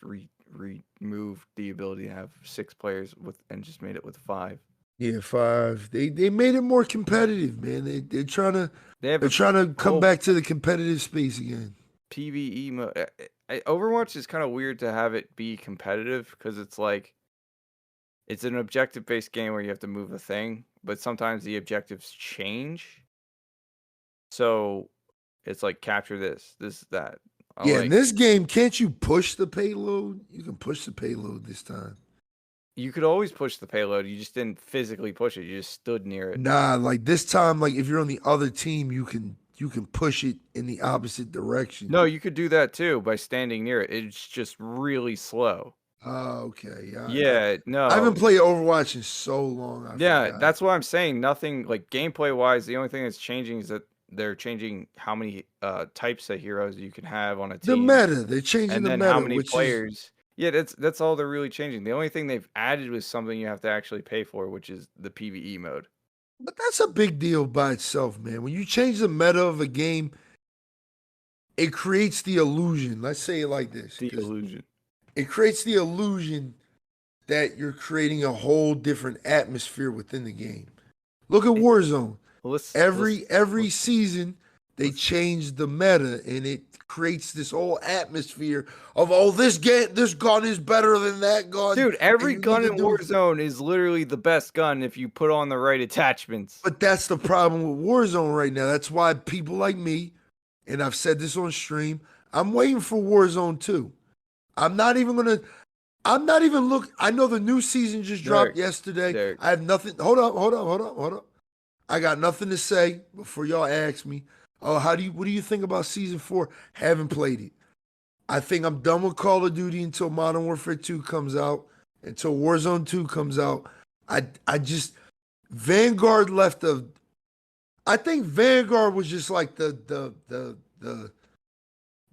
removed the ability to have 6 players with and just made it with 5. Yeah, 5. They made it more competitive, man. They're trying to come back to the competitive space again. PvE mode. Overwatch is kind of weird to have it be competitive because it's like it's an objective-based game where you have to move a thing, but sometimes the objectives change. So it's like capture this, that. In this game, can't you push the payload? You can push the payload this time. You could always push the payload. You just didn't physically push it. You just stood near it. Nah, like this time, like if you're on the other team, you can push it in the opposite direction. No, you could do that too by standing near it. It's just really slow. Oh, okay. No. I haven't played Overwatch in so long. I forgot. That's what I'm saying. Nothing like gameplay wise. The only thing that's changing is that they're changing how many types of heroes you can have on a team. The meta. They're changing the and then meta. how many players. Yeah, that's all they're really changing. The only thing they've added was something you have to actually pay for, which is the PvE mode. But that's a big deal by itself, man. When you change the meta of a game, it creates the illusion. Let's say it like this. The illusion. It creates the illusion that you're creating a whole different atmosphere within the game. Look at Warzone. Every season they change the meta and it creates this whole atmosphere of this gun is better than that gun. Dude, every gun in Warzone is literally the best gun if you put on the right attachments. But that's the problem with Warzone right now. That's why people like me, and I've said this on stream, I'm waiting for Warzone 2. I know the new season just dropped yesterday. Derek. I have nothing. Hold up. I got nothing to say before y'all ask me. Oh, what do you think about season 4? Haven't played it. I think I'm done with Call of Duty until Modern Warfare 2 comes out, until Warzone 2 comes out. Vanguard left I think Vanguard was just like the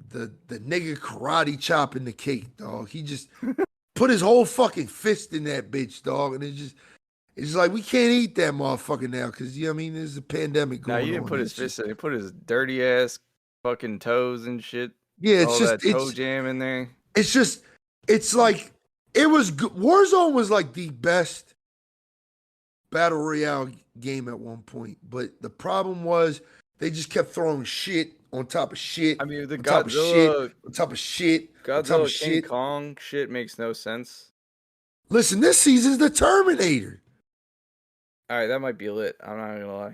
the nigga karate chopping the cake, dog. He just put his whole fucking fist in that bitch, dog, and it's like we can't eat that motherfucker now because you know what I mean there's a pandemic Now going you didn't on. put his fist in. He put his dirty ass fucking toes and shit. Yeah, All that toe jam in there. It's like it was Warzone was like the best battle royale game at one point, but the problem was they just kept throwing shit on top of shit. I mean, the on top of shit, Godzilla, on top of shit, on top Godzilla of King shit. Kong shit makes no sense. Listen, this season's the Terminator. All right, that might be lit. I'm not gonna lie.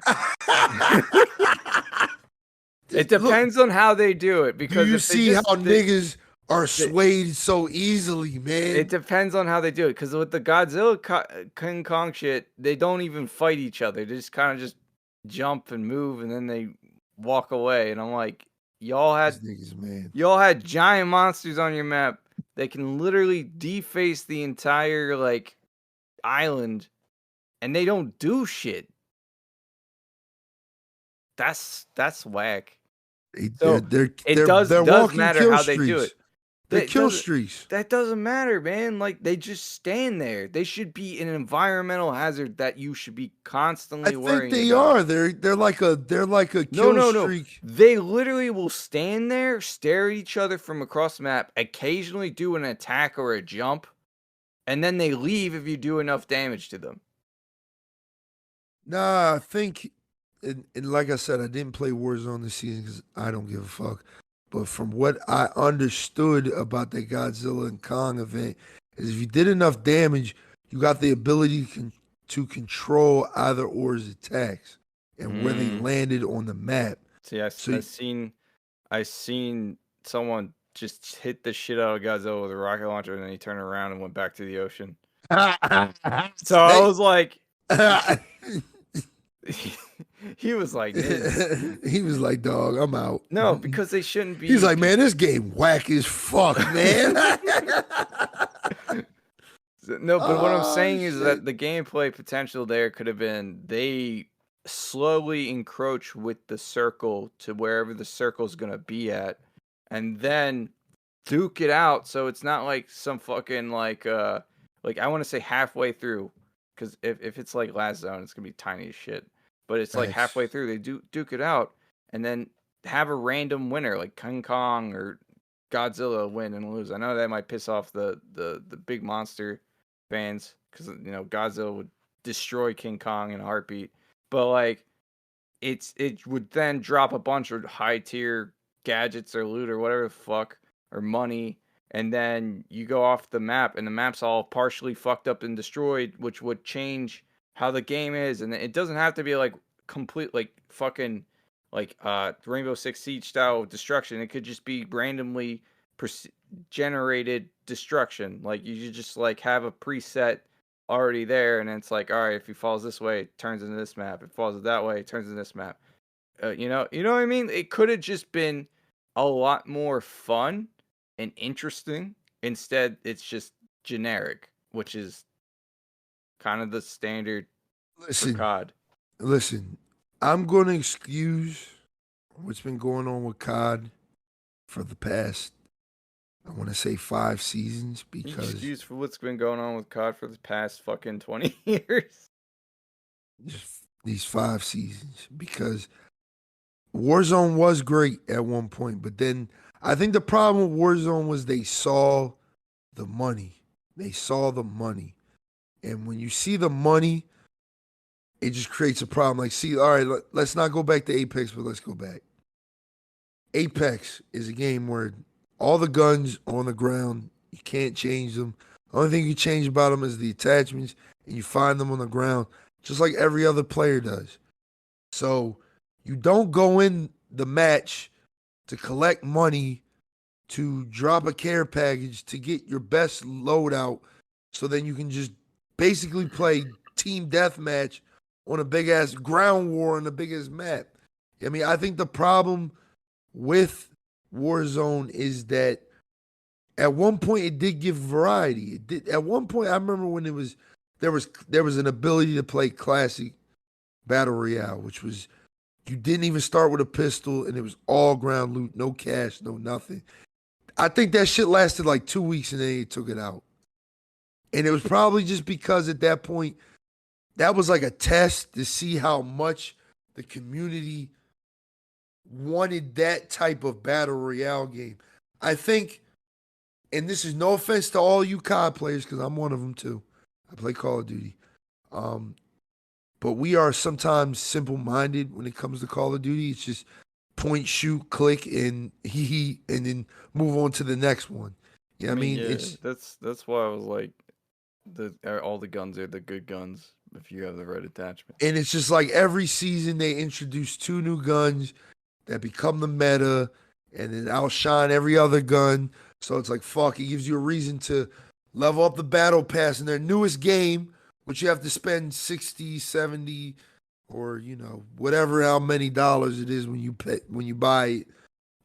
It depends on how they do it because do you if they see just, how niggas are swayed so easily, man? It depends on how they do it because with the Godzilla King Kong shit, they don't even fight each other. They just kind of just jump and move and then they walk away. And I'm like, y'all had giant monsters on your map. They can literally deface the entire like island, and they don't do shit. That's whack. It does matter how they do it. They're kill streaks. That doesn't matter, man. Like they just stand there. They should be an environmental hazard that you should be constantly worrying about. I think they are. They're like a kill streak. No. They literally will stand there, stare at each other from across the map, occasionally do an attack or a jump, and then they leave if you do enough damage to them. Nah, I think, and like I said, I didn't play Warzone this season because I don't give a fuck. But from what I understood about the Godzilla and Kong event, is if you did enough damage, you got the ability to control either or's attacks and where they landed on the map. See, I seen someone just hit the shit out of Godzilla with a rocket launcher, and then he turned around and went back to the ocean. So I was like, he was like this. He was like, dog, I'm out. No, because they shouldn't be. He's like, man, this game whack as fuck, man. No, but what I'm saying is that the gameplay potential there could have been they slowly encroach with the circle to wherever the circle's gonna be at, and then duke it out so it's not like some fucking like I want to say halfway through, because if it's like last zone, it's gonna be tiny as shit. But it's like halfway through, they duke it out, and then have a random winner like King Kong or Godzilla win and lose. I know that might piss off the big monster fans because you know Godzilla would destroy King Kong in a heartbeat. But like, it would then drop a bunch of high tier gadgets or loot or whatever the fuck or money, and then you go off the map, and the map's all partially fucked up and destroyed, which would change how the game is. And it doesn't have to be like complete like fucking like Rainbow Six Siege style destruction. It could just be randomly generated destruction. Like you just like have a preset already there, and it's like, all right, if he falls this way, it turns into this map. If it falls that way, it turns into this map. You know what I mean? It could have just been a lot more fun and interesting. Instead, it's just generic, which is kind of the standard for COD. Listen, I'm going to excuse what's been going on with COD for the past, I want to say 5 seasons, because excuse for what's been going on with COD for the past fucking 20 years. Just these 5 seasons, because Warzone was great at one point, but then I think the problem with Warzone was they saw the money. They saw the money. And when you see the money, it just creates a problem. Like, see, all right, let's not go back to Apex, but let's go back. Apex is a game where all the guns are on the ground. You can't change them. The only thing you change about them is the attachments, and you find them on the ground, just like every other player does. So you don't go in the match to collect money, to drop a care package, to get your best loadout, so then you can just basically play team deathmatch on a big-ass ground war on the biggest map. I mean, I think the problem with Warzone is that at one point it did give variety. It did. At one point, I remember when there was an ability to play classic battle royale, which was You didn't even start with a pistol, and it was all ground loot, no cash, no nothing. I think that shit lasted like 2 weeks, and then they took it out. And it was probably just because at that point, that was like a test to see how much the community wanted that type of battle royale game. I think, and this is no offense to all you COD players, because I'm one of them too. I play Call of Duty. But we are sometimes simple-minded when it comes to Call of Duty. It's just point, shoot, click, and and then move on to the next one. Yeah, I mean, it's that's why I was like, all the guns are the good guns if you have the right attachment. and it's just like every season they introduce 2 new guns that become the meta, and then outshine every other gun. So it's like, fuck, it gives you a reason to level up the battle pass in their newest game, which you have to spend 60, 70, or, you know, whatever, how many dollars it is when you buy it.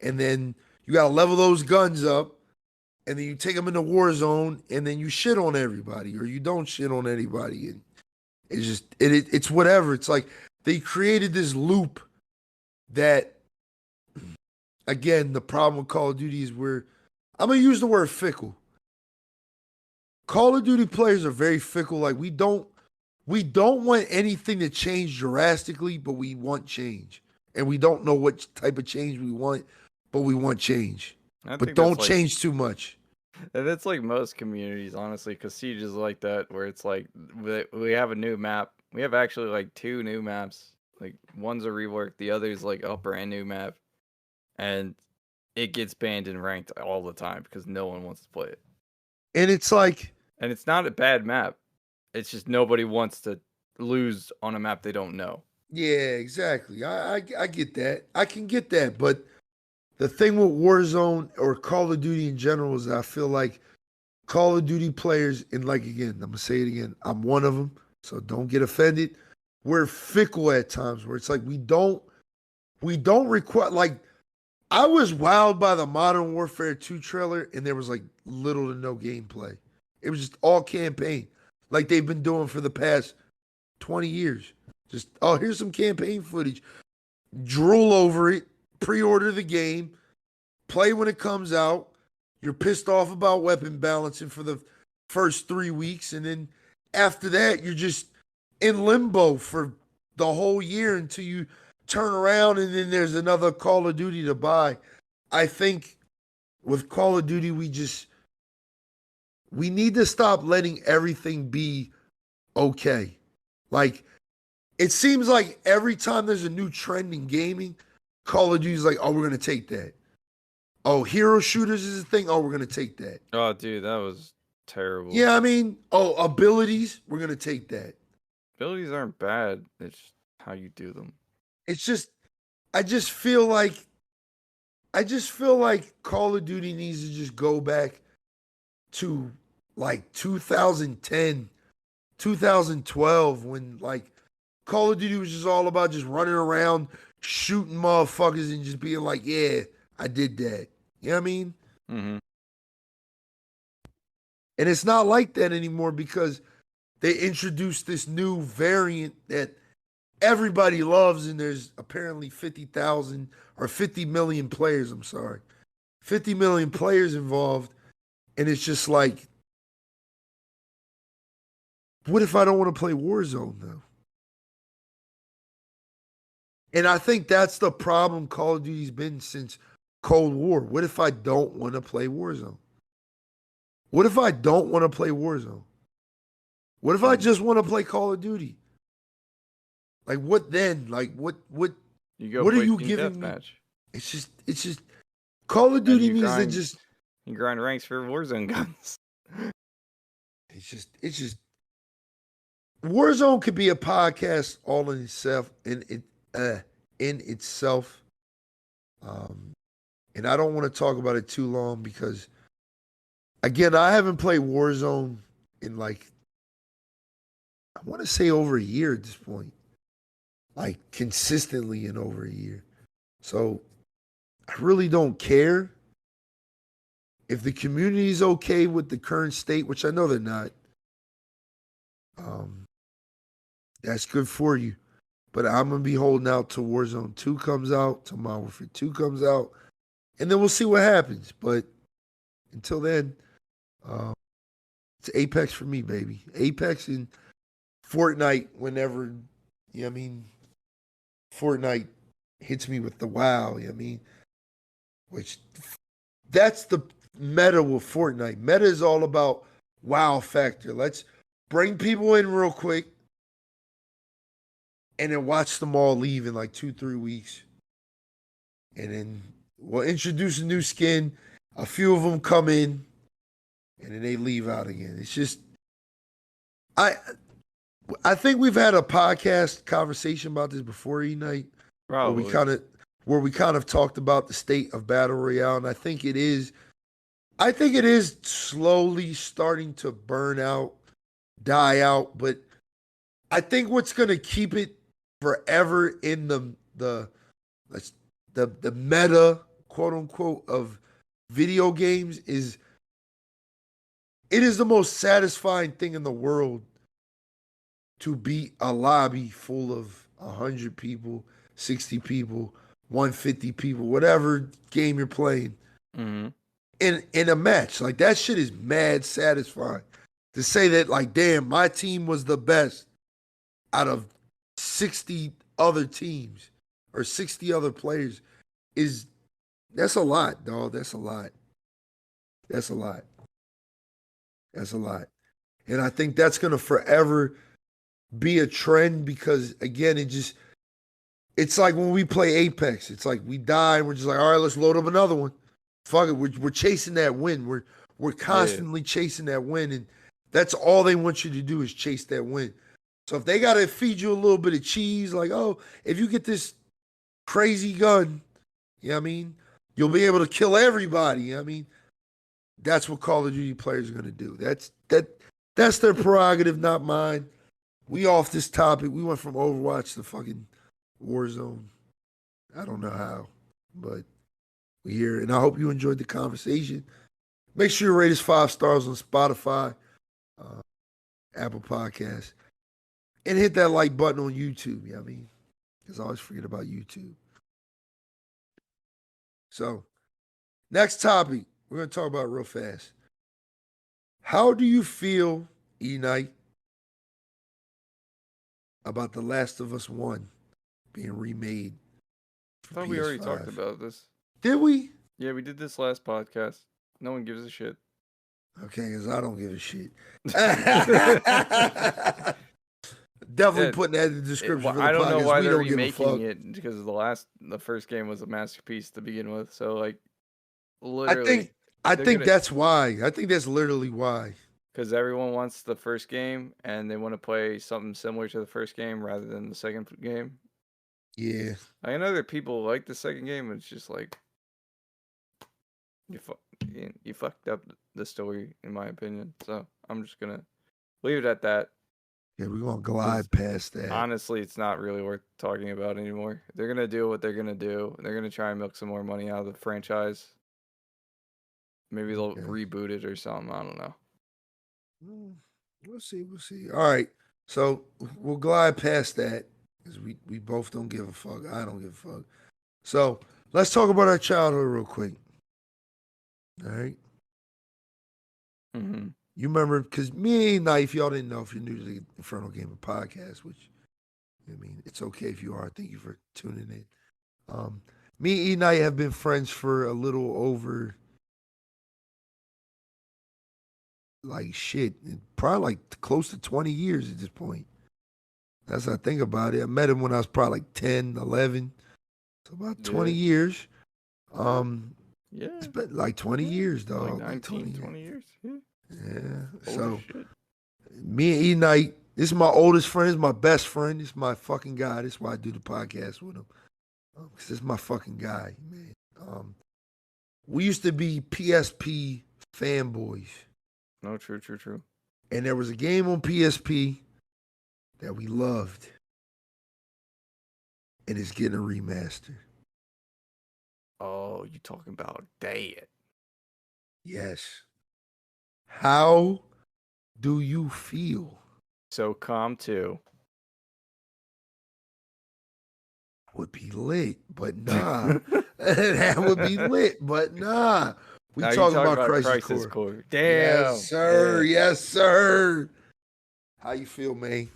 And then you got to level those guns up, and then you take them into Warzone, and then you shit on everybody, or you don't shit on anybody. And it's just, it's whatever. It's like they created this loop that, again, the problem with Call of Duty is I'm going to use the word fickle. Call of Duty players are very fickle. Like, we don't want anything to change drastically, but we want change. And we don't know what type of change we want, but we want change. But don't change too much. And that's like most communities, honestly, because Siege is like that, where it's like we have a new map. We have actually like 2 new maps. Like, one's a rework, the other's like a brand new map. And it gets banned and ranked all the time because no one wants to play it. And it's like... And it's not a bad map. It's just nobody wants to lose on a map they don't know. Yeah, exactly. I get that. I can get that. But the thing with Warzone or Call of Duty in general is I feel like Call of Duty players, and like, again, I'm going to say it again, I'm one of them, so don't get offended. We're fickle at times where it's like we don't require, like, I was wowed by the Modern Warfare 2 trailer, and there was like little to no gameplay. It was just all campaign, like they've been doing for the past 20 years. Just, oh, here's some campaign footage. Drool over it, pre-order the game, play when it comes out. You're pissed off about weapon balancing for the first 3 weeks, and then after that, you're just in limbo for the whole year until you turn around and then there's another Call of Duty to buy. I think with Call of Duty, we need to stop letting everything be okay. Like, it seems like every time there's a new trend in gaming, Call of Duty's like, oh, we're going to take that. Oh, hero shooters is a thing. Oh, we're going to take that. Oh, dude, that was terrible. Yeah, I mean, oh, abilities, we're going to take that. Abilities aren't bad. It's how you do them. It's just, I just feel like Call of Duty needs to just go back to like 2010, 2012, when like Call of Duty was just all about just running around, shooting motherfuckers, and just being like, yeah, I did that. You know what I mean? Mm-hmm. And it's not like that anymore because they introduced this new variant that everybody loves, and there's apparently 50,000 or 50 million players, 50 million players involved. And it's just like, what if I don't want to play Warzone though? And I think that's the problem Call of Duty's been since Cold War. What if I don't want to play Warzone? What if I don't want to play Warzone? What if I just want to play Call of Duty? Like, what then? Like, what are you giving me? Match. It's just Call of Duty needs to just... You grind ranks for Warzone guns. It's just Warzone could be a podcast all in itself, in itself. And I don't want to talk about it too long because, again, I haven't played Warzone in like, I want to say over a year at this point. Like, consistently in over a year. So I really don't care. If the community is okay with the current state, which I know they're not, that's good for you. But I'm gonna be holding out till Warzone 2 comes out, till Modern Warfare 2 comes out, and then we'll see what happens. But until then, um, it's Apex for me, baby. Apex and Fortnite whenever, you know what I mean, Fortnite hits me with the wow, you know what I mean? Which that's the meta with Fortnite. Meta is all about wow factor. Let's bring people in real quick and then watch them all leave in like 2-3 weeks. And then we'll introduce a new skin. A few of them come in and then they leave out again. It's just I think we've had a podcast conversation about this before, E-Night, where Probably. we kind of talked about the state of battle royale, and I think it is slowly starting to burn out, die out. But I think what's gonna keep it forever in the meta, quote unquote, of video games is it is the most satisfying thing in the world to beat a lobby full of 100 people, 60 people, 150 people, whatever game you're playing, Mm-hmm. in a match. Like, that shit is mad satisfying. To say that, like, damn, my team was the best out of 60 other teams or 60 other players that's a lot, dog. That's a lot. That's a lot. That's a lot. And I think that's gonna forever be a trend because, again, it's like when we play Apex. It's like we die and we're just like, all right, let's load up another one. Fuck it, we're chasing that win. We're constantly chasing that win, and that's all they want you to do is chase that win. So if they gotta feed you a little bit of cheese, like, oh, if you get this crazy gun, you know what I mean, you'll be able to kill everybody. You know what I mean, that's what Call of Duty players are gonna do. That's their prerogative, not mine. We off this topic. We went from Overwatch to fucking Warzone. I don't know how, but we here, and I hope you enjoyed the conversation. Make sure you rate us 5 stars on Spotify, Apple Podcasts, and hit that like button on YouTube. You know what I mean? Because I always forget about YouTube. So, next topic we're gonna talk about real fast. How do you feel, E-Night, about The Last of Us 1 being remade? I thought we already talked about this. Did we? Yeah, we did this last podcast. No one gives a shit. Okay, because I don't give a shit. Definitely putting that in the description for the podcast. I don't know why we they're don't remaking it because the first game was a masterpiece to begin with. So, like, literally, I think that's why. I think that's literally why. Because everyone wants the first game and they want to play something similar to the first game rather than the second game. Yeah. I know that people like the second game. It's just like you fucked up the story, in my opinion. So I'm just gonna leave it at that. Yeah, we're gonna glide past that. Honestly, it's not really worth talking about anymore. They're gonna do what they're gonna do. They're gonna try and milk some more money out of the franchise. Maybe they'll reboot it or something. I don't know. We'll see. All right. So we'll glide past that because we both don't give a fuck. I don't give a fuck. So let's talk about our childhood real quick. All right. Mm-hmm. You remember, because me and Knife, y'all didn't know if you're new to the Infernal Gaming Podcast, which, I mean, it's okay if you are. Thank you for tuning in. Me and E-Night have been friends for a little over, like, shit, probably like close to 20 years at this point. That's how I think about it. I met him when I was probably like 10, 11. So about 20 years. Yeah. It's been like 20 years, dog. Like 19, 20 years. Yeah. So, me and E-Night, this is my oldest friend. This is my best friend. This is my fucking guy. This is why I do the podcast with him. Because this is my fucking guy, man. We used to be PSP fanboys. No, true. And there was a game on PSP that we loved. And it's getting a remaster. Oh, you talking about Dead? Yes. How do you feel? So, COM 2. would be lit, but nah. That would be lit, but nah. We Now you talking talking about about Crisis Crisis Core. Core. Yes, Damn. sir. Yeah. Yes, sir. How you feel, man?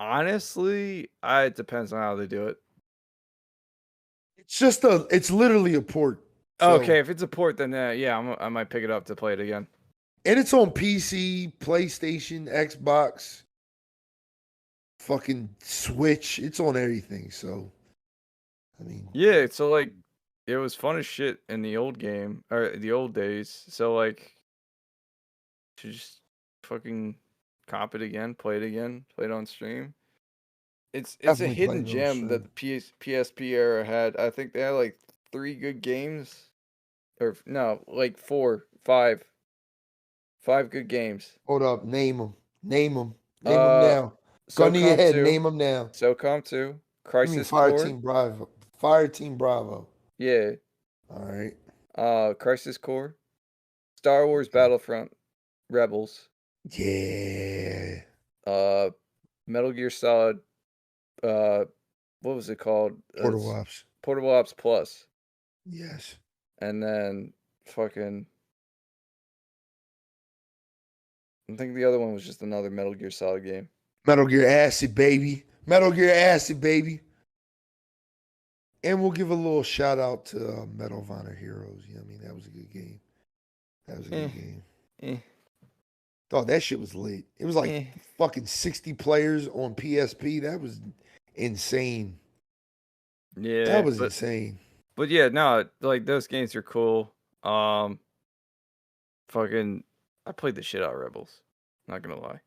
Honestly, it depends on how they do it. It's literally a port. So, Okay, if it's a port, then yeah, I might pick it up to play it again. and it's on PC, PlayStation, Xbox, fucking Switch. It's on everything. So, I mean, Yeah, so like, it was fun as shit in the old game or the old days. So like, to just fucking cop it again, play it on stream. It's a definitely hidden playing on gem that stream. the PSP era had. I think they had like 3 good games, or no, like 4, 5 good games. Hold up, name them. Name them. Name them Uh, now. Gun to your SOCOM head. 2, Name them now. SOCOM 2, You mean Crisis Fire Core, Team Bravo? Fire Team Bravo. yeah, All right. Crisis Core, Star Wars Okay. Battlefront, Rebels, Yeah. uh, Metal Gear Solid, uh, what was it called? Portal Ops. Portable Ops Plus, Yes. and then fucking. I think the other one was just another Metal Gear Solid game. Metal Gear Acid, baby. Metal Gear Acid, baby. And we'll give a little shout out to Medal of Honor Heroes. You know what I mean? That was a good game. That was a Eh, good game. eh, Oh, that shit was lit. It was like eh. fucking 60 players on PSP. That was insane. Yeah, That was insane. but yeah, no, like those games are cool. Um, fucking, I played the shit out of Rebels. Not gonna lie.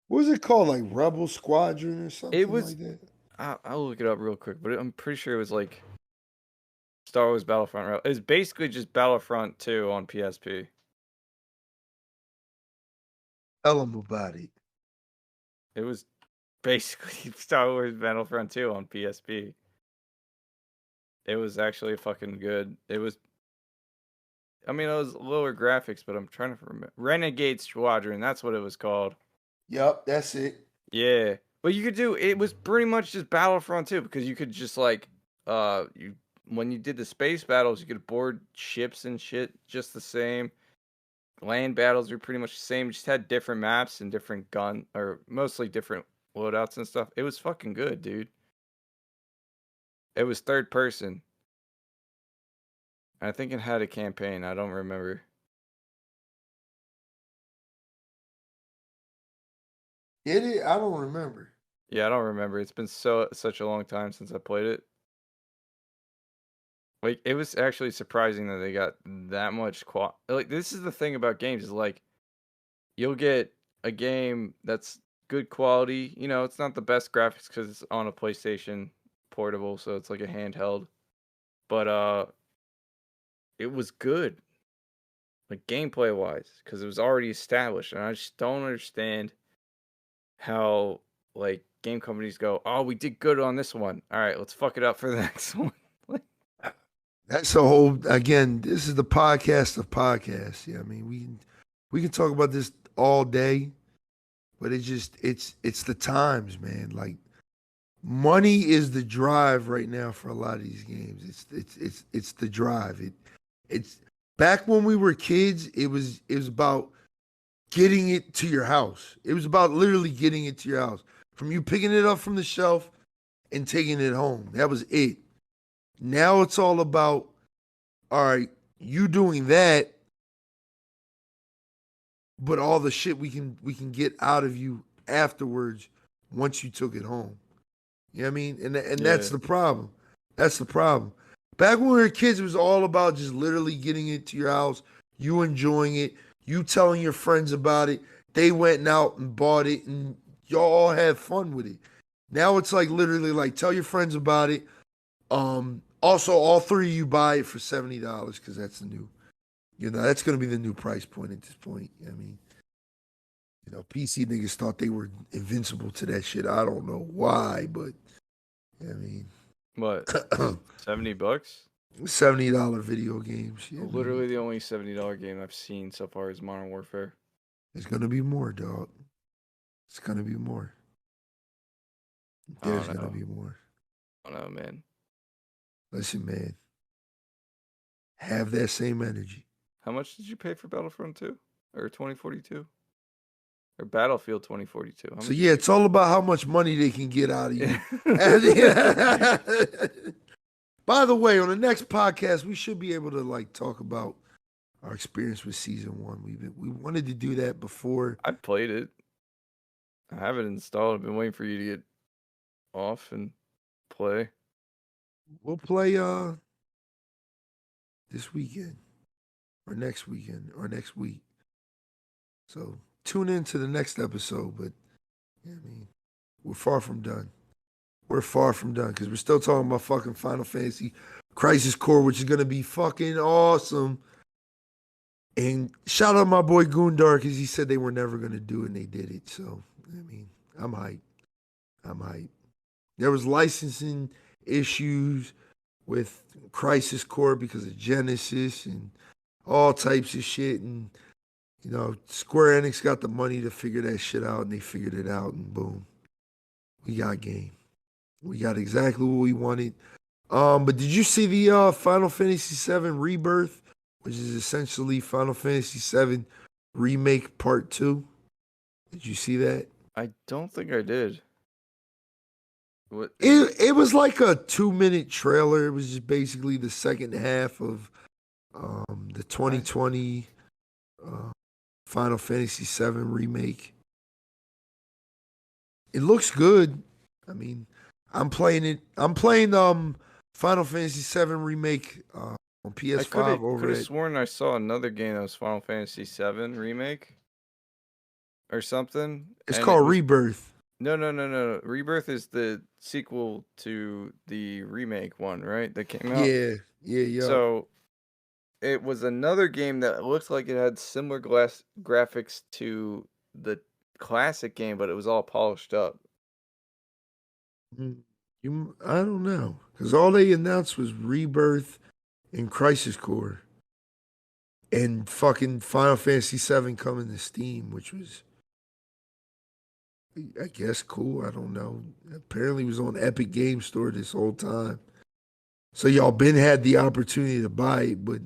What was it called? Like Rebel Squadron or It something was. like that? I'll look it up real quick, but I'm pretty sure it was like Star Wars Battlefront. It's basically just Battlefront 2 on PSP. Tell them about it. It was basically Star Wars Battlefront 2 on PSP. It was actually fucking good. It was. I mean, it was lower graphics, but I'm trying to remember. Renegade Squadron. That's what it was called. Yep, that's it. Yeah, but you could do. It was pretty much just Battlefront 2 because you could just like, you when you did the space battles, you could board ships and shit just the same. Land battles are pretty much the same. Just had different maps and different gun, or mostly different loadouts and stuff. It was fucking good, dude. It was third person. I think it had a campaign. I don't remember. Did it? I don't remember. Yeah, I don't remember. It's been such a long time since I played it. Like, it was actually surprising that they got that much like, this is the thing about games is like, you'll get a game that's good quality. You know, it's not the best graphics because it's on a PlayStation portable, so it's like a handheld. But it was good, like gameplay wise, because it was already established, and I just don't understand how like game companies go, "Oh, we did good on this one. All right, let's fuck it up for the next one." That's a whole again, this is the podcast of podcasts. Yeah, I mean, we can talk about this all day, but it's the times, man. Like money is the drive right now for a lot of these games. It's the drive. It's back when we were kids, it was about getting it to your house. It was about literally getting it to your house. From you picking it up from the shelf and taking it home. That was it. Now it's all about, all right, you doing that, but all the shit we can get out of you afterwards once you took it home. You know what I mean? And Yeah, that's the problem. That's the problem. Back when we were kids, it was all about just literally getting it to your house, you enjoying it, you telling your friends about it. They went out and bought it, and y'all all had fun with it. Now it's like literally like tell your friends about it. Also, all three of you buy it for $70 because that's the new, that's going to be the new price point at this point. I mean, PC niggas thought they were invincible to that shit. I don't know why, but I mean, what, $70? $70 video games. Yeah, man. Literally the only $70 game I've seen so far is Modern Warfare. There's going to be more, dog. It's going to be more. I There's don't going to know. be more. don't know, man. Listen, man. Have that same energy. How much did you pay for Battlefront 2? Or 2042? Or Battlefield 2042? So yeah, it's all about how much money they can get out of you. By the way, on the next podcast, we should be able to like talk about our experience with season 1. We wanted to do that before. I played it. I have it installed. I've been waiting for you to get off and play. We'll play this weekend or next weekend or next week. So tune in to the next episode. But yeah, I mean, we're far from done. We're far from done because we're still talking about fucking Final Fantasy Crisis Core, which is gonna be fucking awesome. And shout out my boy Goondar because he said they were never gonna do it and they did it. So I mean, I'm hyped. I'm hyped. There was licensing issues with Crisis Core because of Genesis and all types of shit. And, you know, Square Enix got the money to figure that shit out, and they figured it out, and boom. We got a game. We got exactly what we wanted. But did you see the Final Fantasy VII Rebirth, which is essentially Final Fantasy VII Remake Part 2? Did you see that? I don't think I did. What? It was like a 2-minute trailer. It was just basically the second half of the 2020 Final Fantasy VII Remake. It looks good. I mean, I'm playing it. I'm playing Final Fantasy VII Remake on PS5 I could have sworn I saw another game that was Final Fantasy VII Remake or something. It's called Rebirth. No. Rebirth is the sequel to the remake one, right? That came out. Yeah. So it was another game that looked like it had similar graphics to the classic game, but it was all polished up. I don't know, because all they announced was Rebirth and Crisis Core, and fucking Final Fantasy VII coming to Steam, which was, I guess, cool. I don't know. Apparently, it was on Epic Game Store this whole time. So y'all been had the opportunity to buy it, but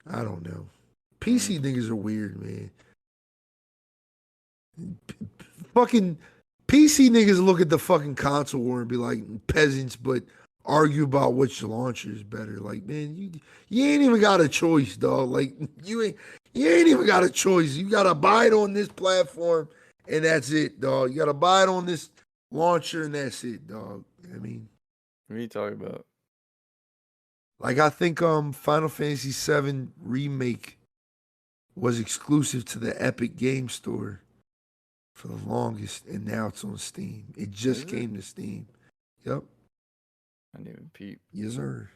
I don't know. PC niggas are weird, man. Fucking PC niggas look at the fucking console war and be like peasants, but argue about which launcher is better. Like, man, you ain't even got a choice, dog. Like, you ain't even got a choice. You gotta buy it on this platform, and that's it, dog. You gotta buy it on this launcher, and that's it, dog. I mean, What are you talking about? like, I think Final Fantasy VII Remake was exclusive to the Epic Game Store for the longest, and now it's on Steam. It just came to Steam. Yep. I didn't even peep. Yes, sir.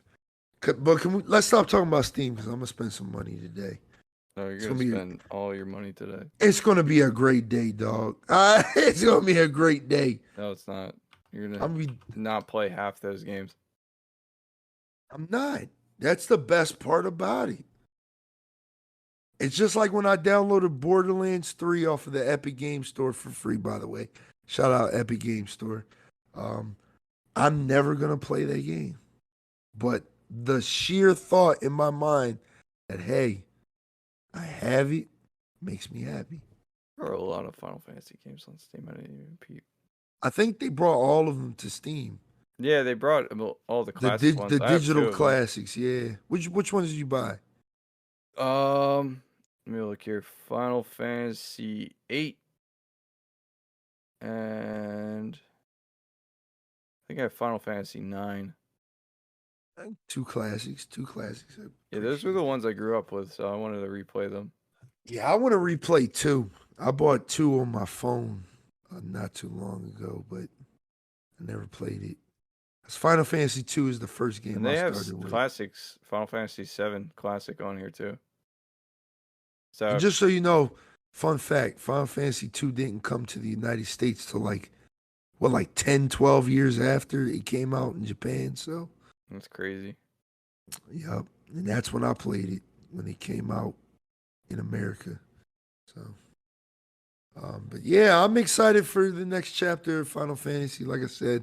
But let's stop talking about Steam because I'm gonna spend some money today. No, you're gonna spend all your money today. It's gonna be a great day, dog. It's gonna be a great day. No, it's not. You're gonna not play half those games. I'm not. That's the best part about it. It's just like when I downloaded Borderlands 3 off of the Epic Game Store for free, by the way. Shout out Epic Game Store. I'm never going to play that game. But the sheer thought in my mind that, hey, I have it, makes me happy. There are a lot of Final Fantasy games on Steam. I didn't even peep. I think they brought all of them to Steam. Yeah, they brought all the classic ones. The digital classics, yeah. Which ones did you buy? Let me look here. Final Fantasy 8. And I think I have Final Fantasy 9. Two classics. Yeah, those were the ones I grew up with, so I wanted to replay them. Yeah, I want to replay 2. I bought 2 on my phone not too long ago, but I never played it. Final Fantasy 2 is the first game and they I have started with. Classics, Final Fantasy 7 Classic on here too. So and just so you know, fun fact, Final Fantasy 2 didn't come to the United States till like 10, 12 years after it came out in Japan, so. That's crazy. Yep. And that's when I played it, when it came out in America. So, but yeah, I'm excited for the next chapter of Final Fantasy. Like I said,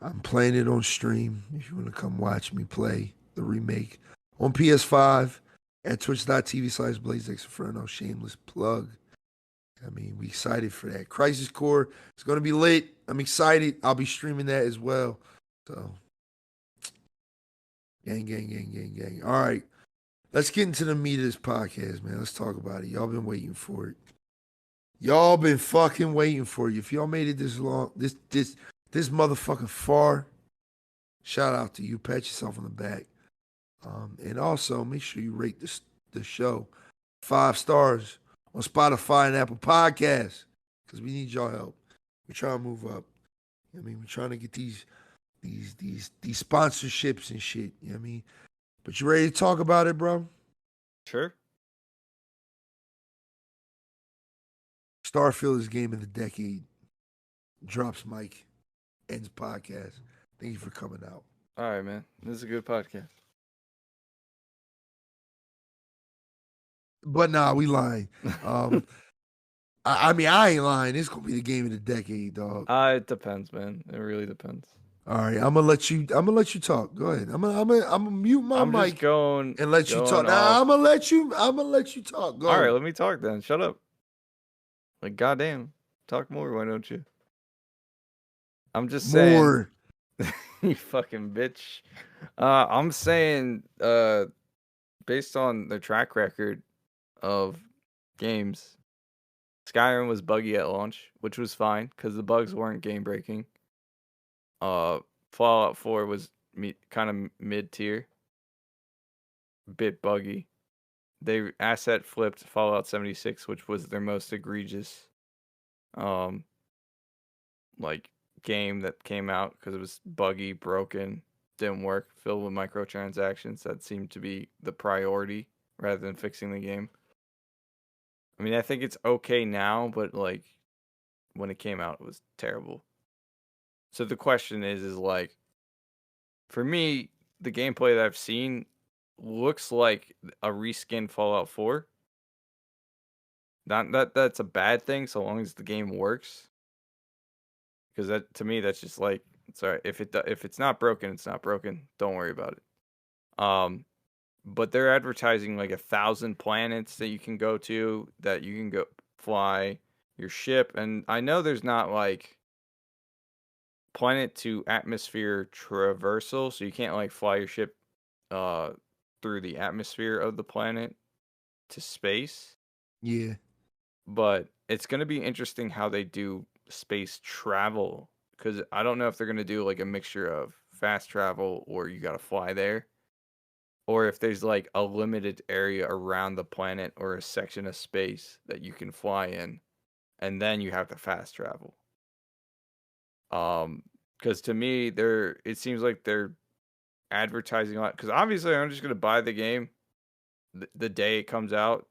I'm playing it on stream. If you want to come watch me play the remake on PS5 at twitch.tv/BlazeXinferno. Shameless plug. I mean, we excited for that. Crisis Core is going to be lit. I'm excited. I'll be streaming that as well. So, gang, gang, gang, gang, gang. All right. Let's get into the meat of this podcast, man. Let's talk about it. Y'all been waiting for it. Y'all been fucking waiting for it. If y'all made it this long, this motherfucking far, shout out to you. Pat yourself on the back. And also make sure you rate the show 5 stars on Spotify and Apple Podcasts, because we need y'all help. We're trying to move up. I mean, we're trying to get these sponsorships and shit. You know what I mean? But you ready to talk about it, bro? Sure. Starfield is game of the decade. Drops mic. Ends podcast. Thank you for coming out. All right, man. This is a good podcast. But nah, we lying. I mean, I ain't lying. It's gonna be the game of the decade, dog. It depends, man. It really depends. All right, I'm gonna let you talk. Go ahead. I'm gonna mute my I'm mic just going and let you going talk. Now off. I'm gonna let you talk. Go All ahead. right, let me talk then. Shut up. Like, goddamn, talk more. Why don't you? I'm just saying. More. You fucking bitch. I'm saying, based on the track record of games, Skyrim was buggy at launch, which was fine because the bugs weren't game breaking. Fallout 4 was kind of mid tier, bit buggy. They asset flipped Fallout 76, which was their most egregious, like game that came out because it was buggy, broken, didn't work, filled with microtransactions. That seemed to be the priority rather than fixing the game. I mean, I think it's okay now, but like when it came out, it was terrible. So the question is like, for me, the gameplay that I've seen looks like a reskin Fallout 4. Not that's a bad thing so long as the game works. Because that, to me, that's just like, it's all right. If it's not broken, it's not broken. Don't worry about it. But they're advertising like 1,000 planets that you can go to, that you can go fly your ship. And I know there's not like planet to atmosphere traversal, so you can't like fly your ship through the atmosphere of the planet to space. Yeah. But it's going to be interesting how they do space travel, because I don't know if they're going to do like a mixture of fast travel or you got to fly there, or if there's like a limited area around the planet or a section of space that you can fly in and then you have to fast travel. Because to me, it seems like they're advertising a lot, because obviously I'm just going to buy the game the day it comes out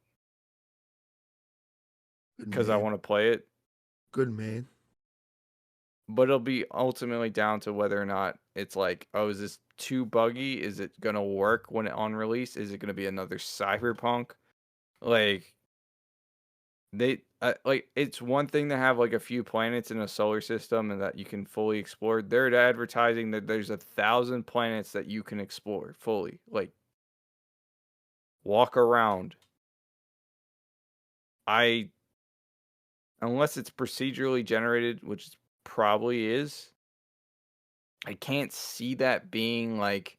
because I want to play it. Good man. But it'll be ultimately down to whether or not it's like, oh, is this too buggy? Is it gonna work when on release? Is it gonna be another Cyberpunk? Like, it's one thing to have like a few planets in a solar system and that you can fully explore. They're advertising that there's 1,000 planets that you can explore fully, like walk around. Unless it's procedurally generated, which it probably is, I can't see that being like,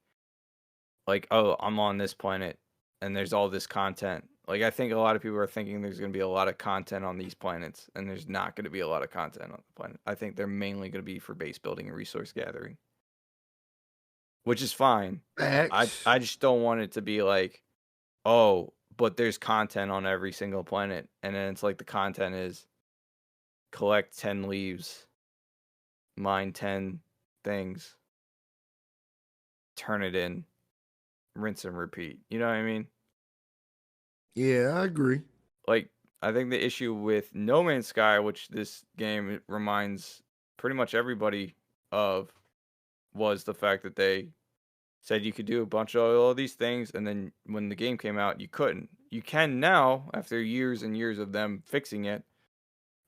oh, I'm on this planet and there's all this content. Like, I think a lot of people are thinking there's going to be a lot of content on these planets, and there's not going to be a lot of content on the planet. I think they're mainly going to be for base building and resource gathering, which is fine. I just don't want it to be like, oh, but there's content on every single planet, and then it's like the content is collect 10 leaves, mine 10 things, turn it in, rinse and repeat. You know what I mean? Yeah, I agree. Like, I think the issue with No Man's Sky, which this game reminds pretty much everybody of, was the fact that they said you could do a bunch of all these things, and then when the game came out, you couldn't. You can now, after years and years of them fixing it,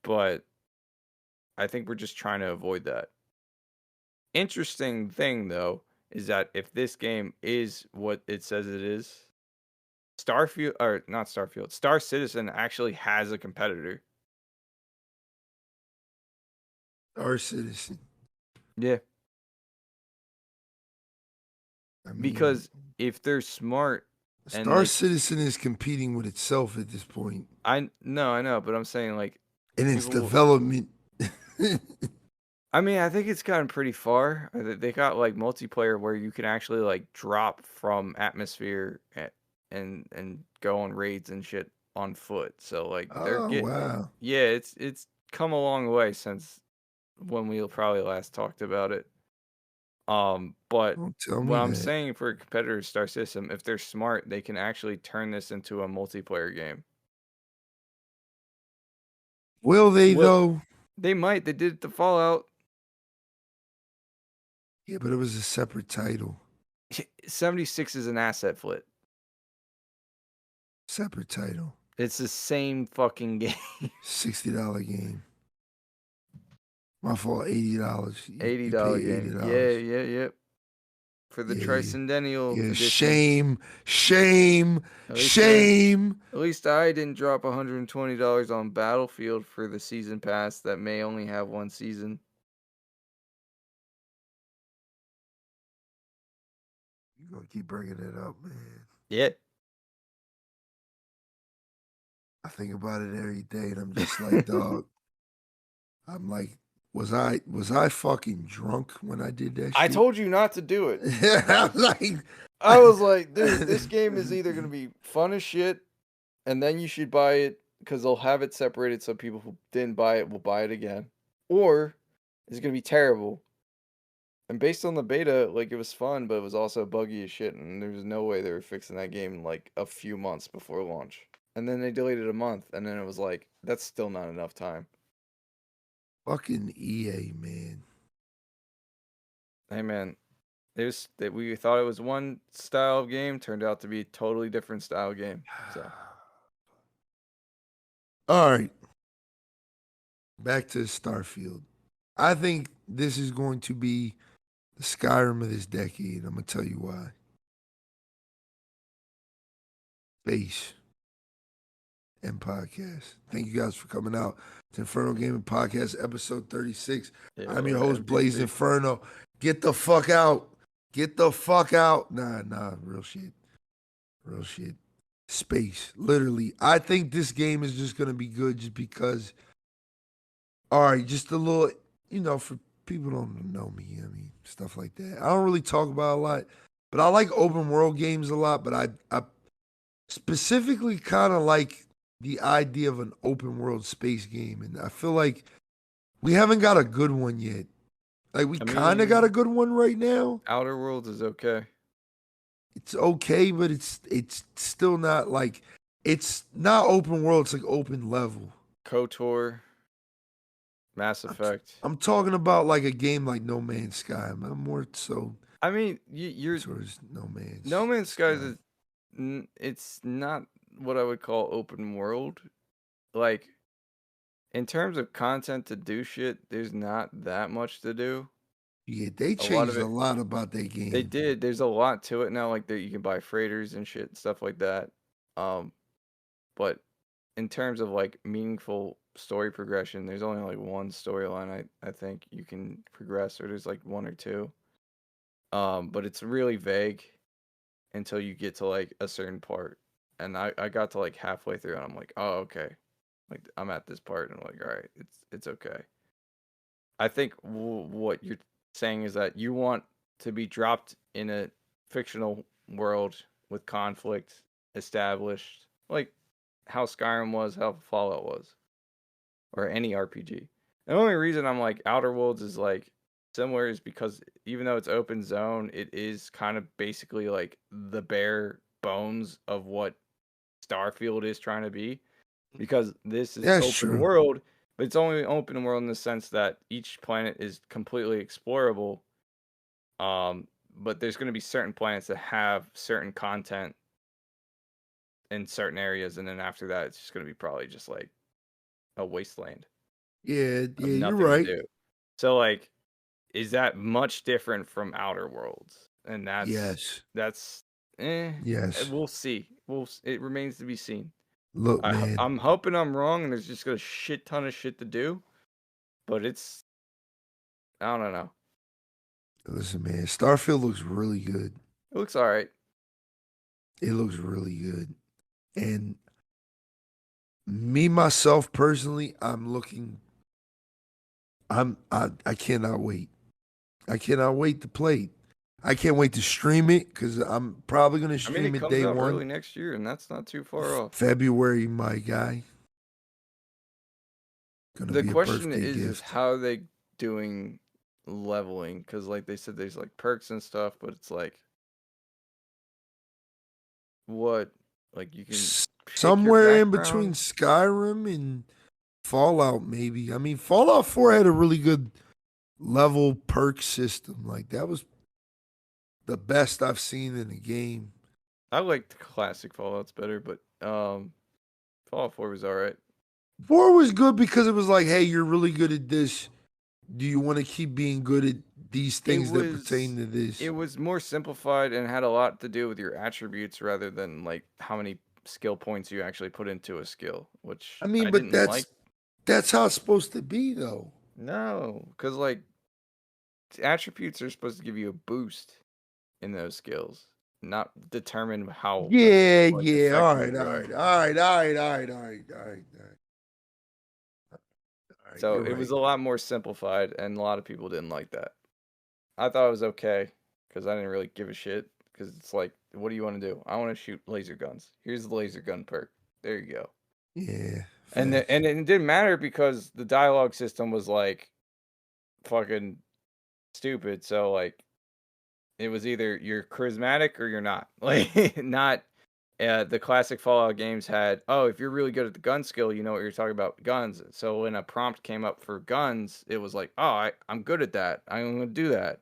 but I think we're just trying to avoid that. interesting thing though is that if this game is what it says it is, Starfield or not Starfield, Star Citizen actually has a competitor. Our Citizen. Yeah. I mean, Because if they're smart and Star Citizen is competing with itself at this point I know, but I'm saying like in its people. development. I mean, I think it's gotten pretty far. They got like multiplayer where you can actually like drop from atmosphere and go on raids and shit on foot. So like they're Oh, get wow. yeah, it's come a long way since when we probably last talked about it. But Don't tell what me I'm that. saying for a competitor Star System, if they're smart, they can actually turn this into a multiplayer game. Will they, Well, though? they might. They did it to Fallout. Yeah, but it was a separate title. 76 is an asset flip. Separate title. It's the same fucking game. $60 game. My fault, $80. You pay $80 game. $80. Yeah. For the Yeah. Tricentennial Yeah, edition. shame. At least I didn't drop $120 on Battlefield for the season pass that may only have one season. You're going to keep bringing it up, man. Yeah. I think about it every day, and I'm just like, dog. I'm like, was I fucking drunk when I did that shit? I told you not to do it. I'm like, I was like, dude, this game is either going to be fun as shit, and then you should buy it because they'll have it separated so people who didn't buy it will buy it again. Or it's going to be terrible. And based on the beta, like, it was fun, but it was also buggy as shit, and there was no way they were fixing that game in, like, a few months before launch. And then they delayed it a month, and then it was like, that's still not enough time. fucking EA, man. Hey, man, we thought it was one style of game, turned out to be a totally different style game. So, All right. Back to Starfield. I think this is going to be the Skyrim of this decade. I'm going to tell you why. Space and podcast. Thank you guys for coming out to Infernal Gaming Podcast, episode 36. I'm your host, Blaze Inferno. Get the fuck out. Get the fuck out. Nah, real shit. Real shit. Space, literally. I think this game is just going to be good just because, all right, just a little, for people who don't know me, I mean, stuff like that. I don't really talk about a lot, but I like open world games a lot, but I specifically kind of like the idea of an open world space game. And I feel like we haven't got a good one yet. Like, we kind of got a good one right now. Outer Worlds is okay. It's okay, but it's still not like, it's not open world. It's like open level. KOTOR, Mass Effect. I'm talking about like a game like No Man's Sky. I'm more so. I mean, you're towards No Man's. No Man's Sky. It's not what I would call open world. Like, in terms of content to do shit, there's not that much to do. Yeah, they changed a lot about their game. They did. There's a lot to it now. Like, you can buy freighters and shit, stuff like that. But in terms of like meaningful story progression, there's only like one storyline I think you can progress, or there's like one or two. But it's really vague until you get to like a certain part. And I got to like halfway through and I'm like, oh, okay. Like, I'm at this part and I'm like, all right, it's okay. I think what you're saying is that you want to be dropped in a fictional world with conflict established, like how Skyrim was, how Fallout was, or any RPG. The only reason I'm like Outer Worlds is like similar is because even though it's open zone, it is kind of basically like the bare bones of what Starfield is trying to be. Because this is open world, but it's only open world in the sense that each planet is completely explorable. But there's going to be certain planets that have certain content in certain areas, and then after that, it's just going to be probably just like a wasteland. Yeah, you're right. So like, is that much different from Outer Worlds? And Yes. that's Yes. we'll see. It remains to be seen. Look, man. I'm hoping I'm wrong and there's just a shit ton of shit to do, but I don't know. Listen, man. Starfield looks really good. It looks all right. It looks really good. And me myself personally, I cannot wait. I cannot wait to play it. I can't wait to stream it because I'm probably gonna I mean, stream it it comes day out one, early next year, and that's not too far off. February, my guy. Gonna The be a question birthday is gift. how they doing leveling? Because like they said, there's like perks and stuff, but it's like what? Like you can pick your Somewhere in between background. Skyrim and Fallout, maybe. I mean, Fallout 4 had a really good level perk system. Like that was the best I've seen in a game. I like the classic Fallout's better, but Fallout 4 was all right. 4 was good because it was like, hey, you're really good at this. Do you want to keep being good at these It things that pertain to it this? was more simplified and had a lot to do with your attributes rather than like how many skill points you actually put into a skill, which I mean, I but didn't like. that's how it's supposed to be, though. No, because like attributes are supposed to give you a boost in those skills, not determine how Yeah, like yeah. All effective right, you all are. right, all right, all right, all right, all right, all right, all right. So You're it was right. a lot more simplified, and a lot of people didn't like that. I thought it was okay because I didn't really give a shit. Because it's like, what do you want to do? I want to shoot laser guns. Here's the laser gun perk. There you go. Yeah, And facts. it didn't matter because the dialogue system was like fucking stupid. So like it was either you're charismatic or you're not. Like not the classic Fallout games had, oh, if you're really good at the gun skill, you know what you're talking about with guns. So when a prompt came up for guns, it was like, oh, I'm good at that. I'm gonna do that.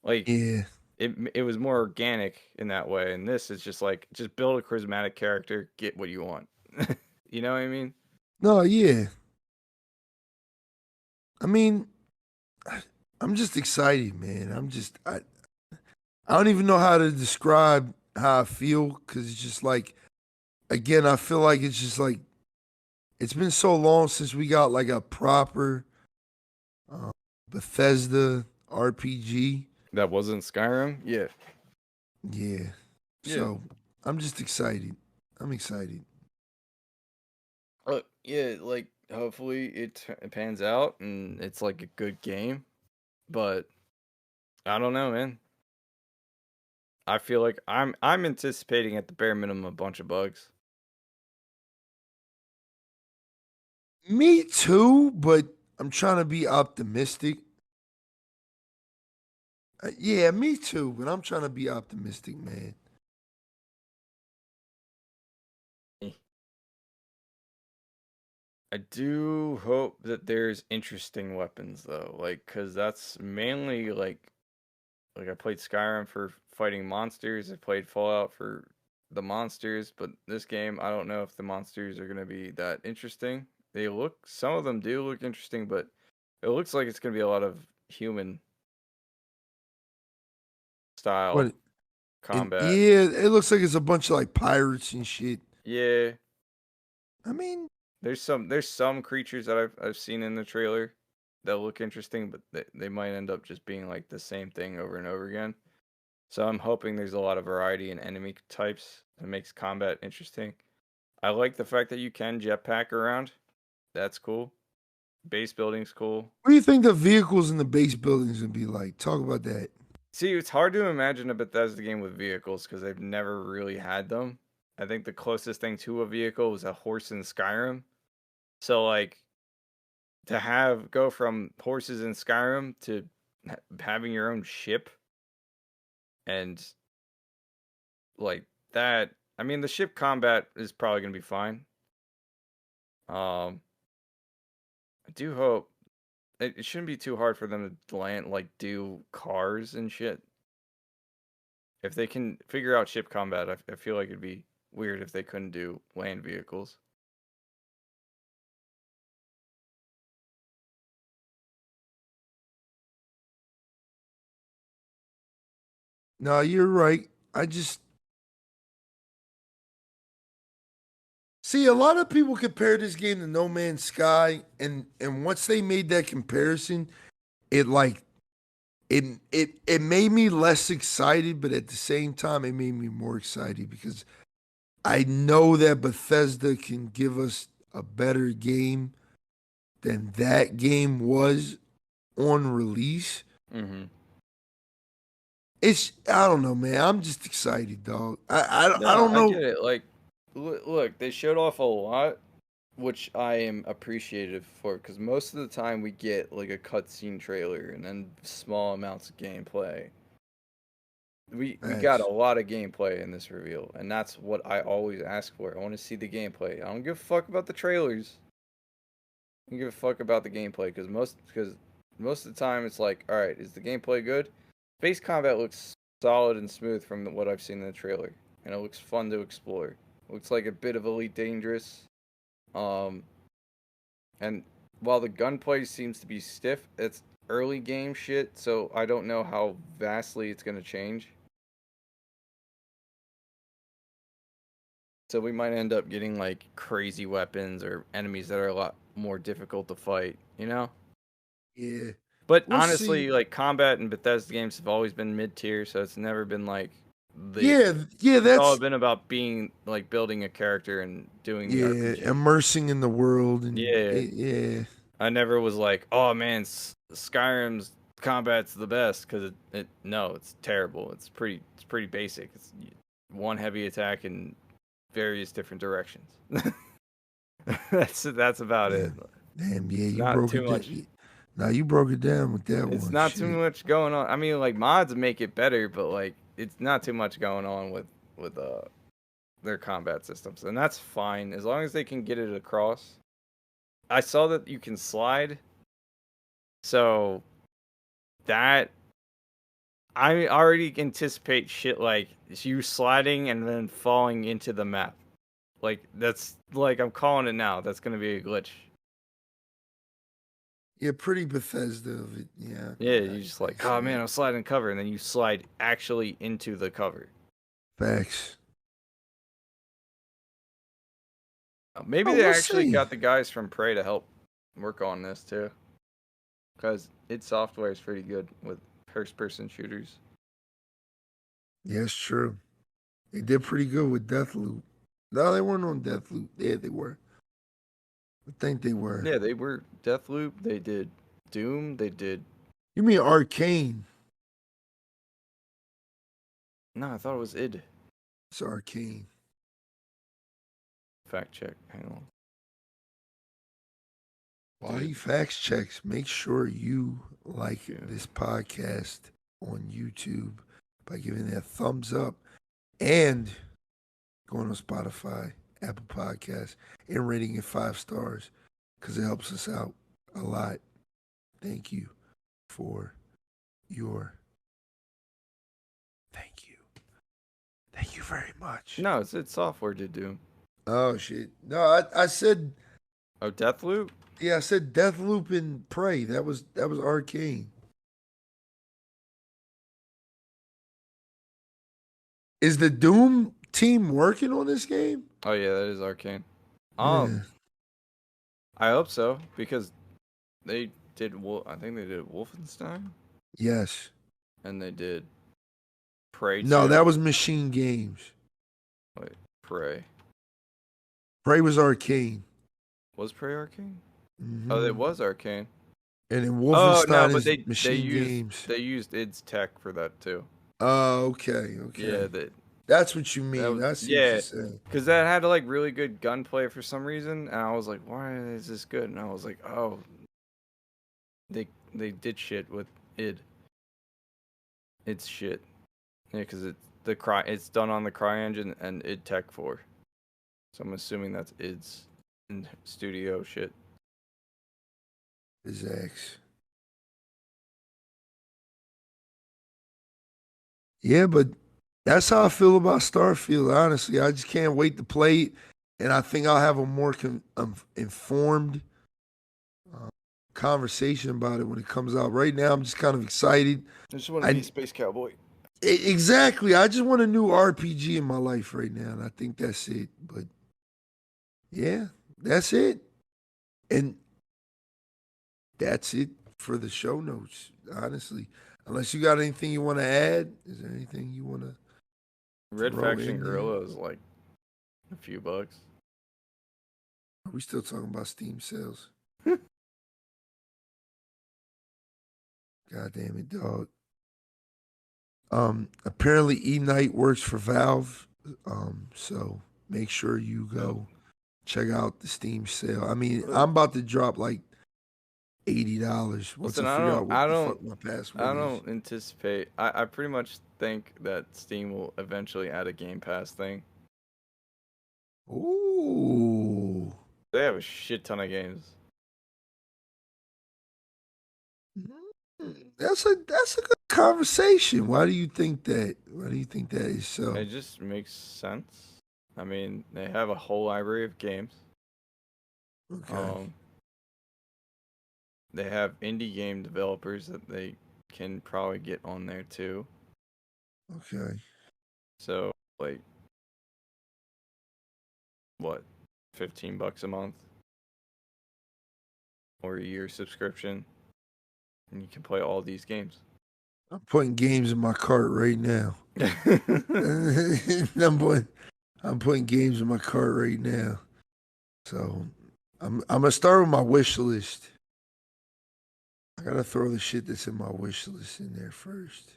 Like Yeah. it was more organic in that way. And this is just like just build a charismatic character, get what you want. You know what I mean? No, yeah. I mean, I'm just excited, man. I don't even know how to describe how I feel because it's just like, again, I feel like it's just like it's been so long since we got like a proper uh, Bethesda RPG. That wasn't Skyrim. Yeah. Yeah. Yeah. So I'm just excited. I'm excited. Yeah, like hopefully it pans out and it's like a good game, but I don't know, man. I feel like I'm anticipating at the bare minimum a bunch of bugs. Me too, but I'm trying to be optimistic. Yeah, me too, but I'm trying to be optimistic, man. Eh. I do hope that there's interesting weapons though, like cuz that's mainly like I played Skyrim for fighting monsters, I played Fallout for the monsters, but this game I don't know if the monsters are going to be that interesting. Some of them do look interesting, but it looks like it's going to be a lot of human style What? And combat. yeah, it looks like it's a bunch of like pirates and shit. Yeah, I mean, there's some creatures that I've seen in the trailer that look interesting, but they might end up just being like the same thing over and over again. So I'm hoping there's a lot of variety in enemy types that makes combat interesting. I like the fact that you can jetpack around. That's cool. Base building's cool. what do you think the vehicles in the base buildings would be like? Talk about that. See, it's hard to imagine a Bethesda game with vehicles because they've never really had them. I think the closest thing to a vehicle was a horse in Skyrim. So like to have go from horses in Skyrim to having your own ship and like that. I mean, the ship combat is probably gonna be fine. Um, I do hope it shouldn't be too hard for them to land like do cars and shit. If they can figure out ship combat, I feel like it'd be weird if they couldn't do land vehicles. No, you're right. I just see a lot of people compare this game to No Man's Sky, and once they made that comparison, it like it made me less excited, but at the same time, it made me more excited because I know that Bethesda can give us a better game than that game was on release. Mm-hmm. I don't know, man. I'm just excited, dog. I No, don't I know. get it. Like, look, they showed off a lot, which I am appreciative for, because most of the time we get like a cutscene trailer and then small amounts of gameplay. We got a lot of gameplay in this reveal, and that's what I always ask for. I want to see the gameplay. I don't give a fuck about the trailers. I don't give a fuck about the gameplay because most of the time it's like, all right, is the gameplay good? Space combat looks solid and smooth from what I've seen in the trailer, and it looks fun to explore. It looks like a bit of Elite Dangerous. And while the gunplay seems to be stiff, it's early game shit, so I don't know how vastly it's going to change. So we might end up getting like crazy weapons or enemies that are a lot more difficult to fight, you know? Yeah. But We'll honestly, see. like combat in Bethesda games have always been mid tier, so it's never been like Yeah, it's all that's been about being like building a character and doing the RPG. immersing in the world and Yeah. I never was like, oh man, Skyrim's combat's the best because it's terrible. It's pretty basic. It's one heavy attack in various different directions. That's about it. Damn, yeah, you Not broke too it much. down. Now you broke it down with that It's one. not Shit. too much going on. I mean, like mods make it better, but like it's not too much going on with their combat systems, and that's fine as long as they can get it across. I saw that you can slide, so that I already anticipate shit like you sliding and then falling into the map. Like that's like I'm calling it now. That's gonna be a glitch. Yeah, pretty Bethesda of it. Yeah. Yeah, you just like, oh man, I'm sliding cover, and then you slide actually into the cover. Facts. Maybe they actually got the guys from Prey to help work on this too, because id Software is pretty good with first-person shooters. Yeah, it's true. They did pretty good with Deathloop. No, they weren't on Deathloop. Yeah, they were. I think they were. Yeah, they were Deathloop. They did Doom. They did. You mean Arcane? No, I thought it was id. It's Arcane. Fact check. Hang on. While he fact checks, make sure you like this podcast on YouTube by giving that thumbs up and going on Spotify, Apple Podcasts, and rating it 5 stars because it helps us out a lot. Thank you for your. Thank you. Thank you very much. No, it's id Software did Doom. Oh shit! No, I said. Oh, Deathloop. Yeah, I said Deathloop and Prey. That was Arcane. Is the Doom team working on this game? Oh yeah, that is Arcane. Yeah. I hope so because they did. I think they did Wolfenstein. Yes. And they did Prey. No, that was Machine Games. Wait, Prey. Prey was Arcane. Was Prey Arcane? Mm-hmm. Oh, it was Arcane. And then Wolfenstein is Machine used, Games. They used id's tech for that too. Oh, okay. Yeah, that's what you mean. That's what you're saying. Because that had like really good gunplay for some reason, and I was like, "Why is this good?" And I was like, "Oh, they did shit with id. It's shit, yeah, because it's done on the CryEngine and id Tech 4, so I'm assuming that's id's in studio shit." Zax. Yeah, but that's how I feel about Starfield, honestly. I just can't wait to play it, and I think I'll have a more informed conversation about it when it comes out. Right now, I'm just kind of excited. I just want to be a space cowboy. Exactly. I just want a new RPG in my life right now, and I think that's it. But yeah, that's it. And that's it for the show notes, honestly. Unless you got anything you want to add, is there anything you want to Red throw Faction in there? Gorilla is like a few bucks. Are we still talking about Steam sales? God damn it, dog. Apparently Eknight works for Valve. So make sure you go check out the Steam sale. I mean, I'm about to drop like $80 once Listen, I figure out what the fuck my password I is. don't anticipate. I pretty much think that Steam will eventually add a Game Pass thing. Ooh. They have a shit ton of games. That's a good conversation. Why do you think that? Why do you think that is so? It just makes sense. I mean, they have a whole library of games. Okay. They have indie game developers that they can probably get on there too. Okay. So, like, what, $15 a month or a year subscription, and you can play all these games. I'm putting games in my cart right now. I'm putting games in my cart right now. So I'm gonna start with my wish list. I gotta throw the shit that's in my wish list in there first.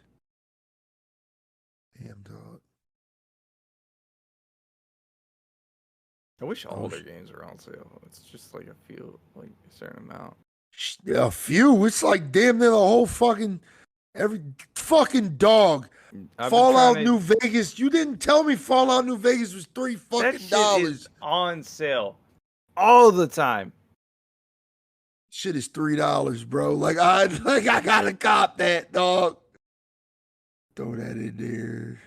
Damn dog. I wish all their games were on sale. It's just like like a certain amount. A few. It's like damn near the whole fucking every fucking dog. Fallout New Vegas. You didn't tell me Fallout New Vegas was $3 fucking That shit is on sale all the time. Shit is $3, bro. Like I gotta cop that, dog. Throw that in there.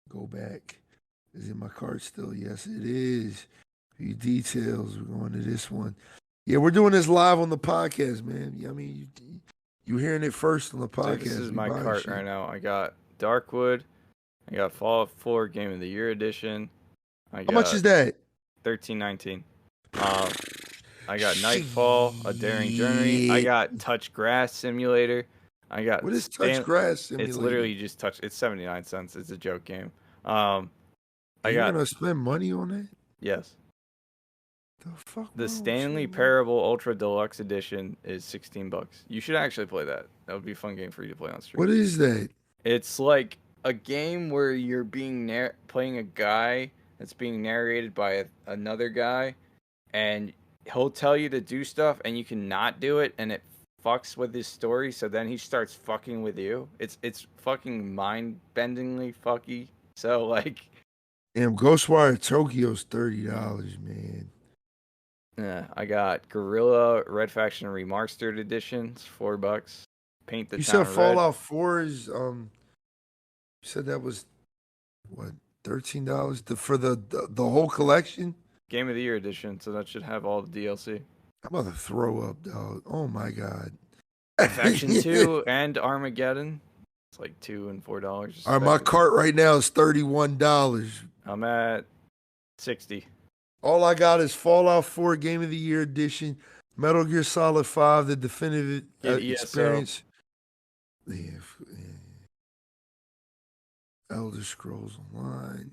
Go back. Is it in my cart still? Yes, it is. Few details. We're going to this one. Yeah, we're doing this live on the podcast, man. I mean, you hearing it first on the podcast. So this is my cart right now. I got Darkwood. I got Fallout 4 Game of the Year edition. How much is that? $13.19. I got Nightfall, A Daring Journey. I got Touch Grass Simulator. I got what is Touch Grass Simulator? It's literally just touch. It's 79 cents. It's a joke game. You're gonna spend money on that? Yes. The fuck. The Stanley Parable Ultra Deluxe Edition is $16. You should actually play that. That would be a fun game for you to play on stream. What is that? It's like a game where you're playing a guy that's being narrated by another guy, and he'll tell you to do stuff, and you can not do it, and it fucks with his story. So then he starts fucking with you. It's fucking mind-bendingly fucky. So like, damn, Ghostwire Tokyo's $30, man. Yeah, I got Gorilla Red Faction Remastered Edition. It's $4. Paint the You town said red. Fallout 4 is You said that was what, $13 for the whole collection? Game of the Year edition, so that should have all the DLC. I'm about to throw up, dog. Oh my god. Faction 2 and Armageddon. It's like $2 and $4. All right, my cart right now is $31. I'm at 60. All I got is Fallout 4 Game of the Year edition, Metal Gear Solid 5, the definitive experience. Yeah. Elder Scrolls Online.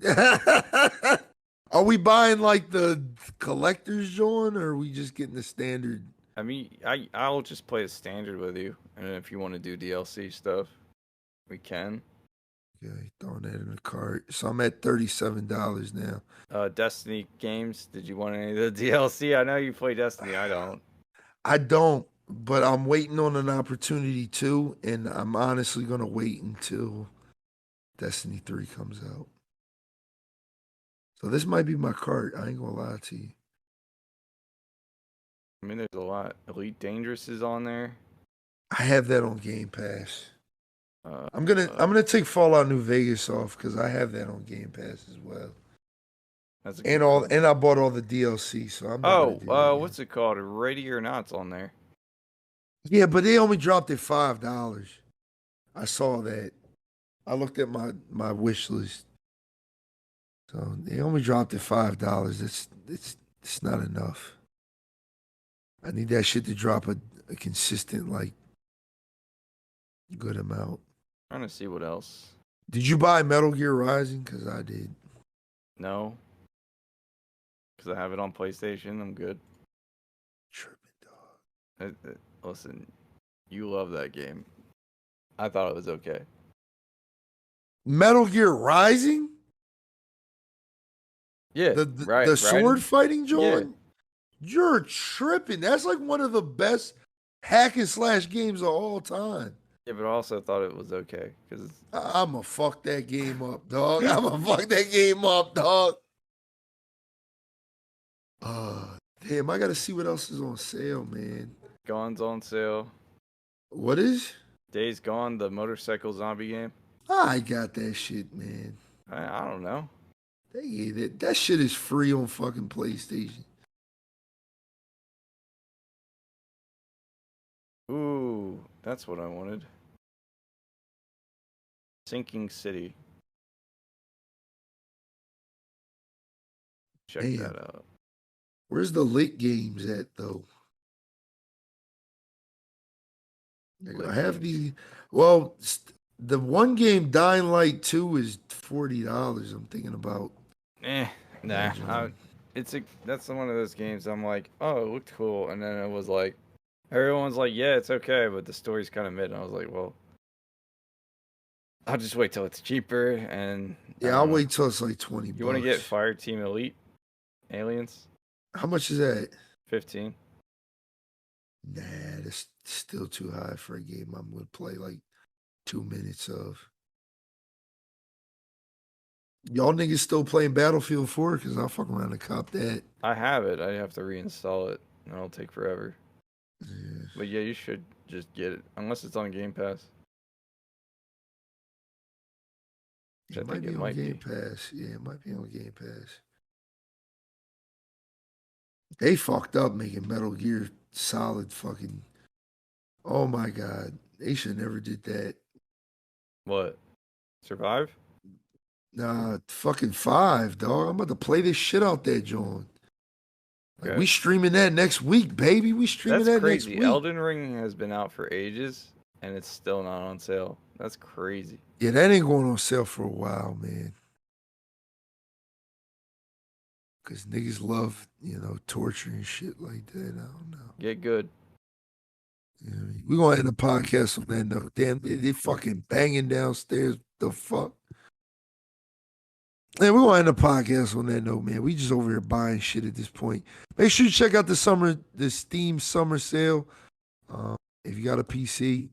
Are we buying like the collector's joint, or are we just getting the standard? I mean, I'll just play the standard with you, and if you want to do DLC stuff, we can. Okay, throwing that in the cart. So I'm at $37 now. Destiny games. Did you want any of the DLC? I know you play Destiny. I don't. I don't, but I'm waiting on an opportunity too, and I'm honestly gonna wait until Destiny 3 comes out. So this might be my cart. I ain't gonna lie to you. I mean, there's a lot. Elite Dangerous is on there. I have that on Game Pass. I'm gonna take Fallout New Vegas off because I have that on Game Pass as well. And I bought all the DLC, so I'm what's it called? Ready or Not's on there. Yeah, but they only dropped it $5. I saw that. I looked at my wish list. So they only dropped it $5. It's not enough. I need that shit to drop a consistent, like, good amount. Trying to see what else. Did you buy Metal Gear Rising? Because I did. No. Because I have it on PlayStation. I'm good. Tripping, dog. Listen, you love that game. I thought it was okay. Metal Gear Rising? Yeah. The sword fighting, John? Yeah. You're tripping. That's like one of the best hack and slash games of all time. Yeah, but I also thought it was okay. Cause I'ma fuck that game up, dog. I'ma fuck that game up, dog. Damn, I gotta see what else is on sale, man. Gone's on sale. What is? Days Gone, the motorcycle zombie game. I got that shit, man. I don't know. That shit is free on fucking PlayStation. Ooh, that's what I wanted. Sinking City. Check that out. Where's the lit games at, though? I have the. Well, the one game, Dying Light 2, is $40. I'm thinking about. Nah. That's one of those games. I'm like, oh, it looked cool, and then it was like, everyone's like, yeah, it's okay, but the story's kind of mid. And I was like, well, I'll just wait till it's cheaper. And yeah, I'll wait till it's like $20. You want to get Fireteam Elite Aliens? How much is that? 15. Nah, that's still too high for a game I'm gonna play like 2 minutes of. Y'all niggas still playing Battlefield 4? Because I'll fuck around and cop that. I have it. I have to reinstall it. And it'll take forever. Yeah. But yeah, you should just get it. Unless it's on Game Pass. It might be on Game Pass. Yeah, it might be on Game Pass. They fucked up making Metal Gear Solid fucking. Oh my God. They should never did that. What? Survive? Nah, fucking 5, dog. I'm about to play this shit out there, John. Like, Okay. we streaming that next week, baby. We streaming That's that crazy. next week. Elden Ring has been out for ages, and it's still not on sale. That's crazy. Yeah, that ain't going on sale for a while, man. Because niggas love, torture and shit like that. I don't know. Get good. You know what I mean? We're going to end the podcast on that note. Damn, they fucking banging downstairs. The fuck? And we're going to end the podcast on that note, man. We just over here buying shit at this point. Make sure you check out the Steam summer sale. If you got a PC.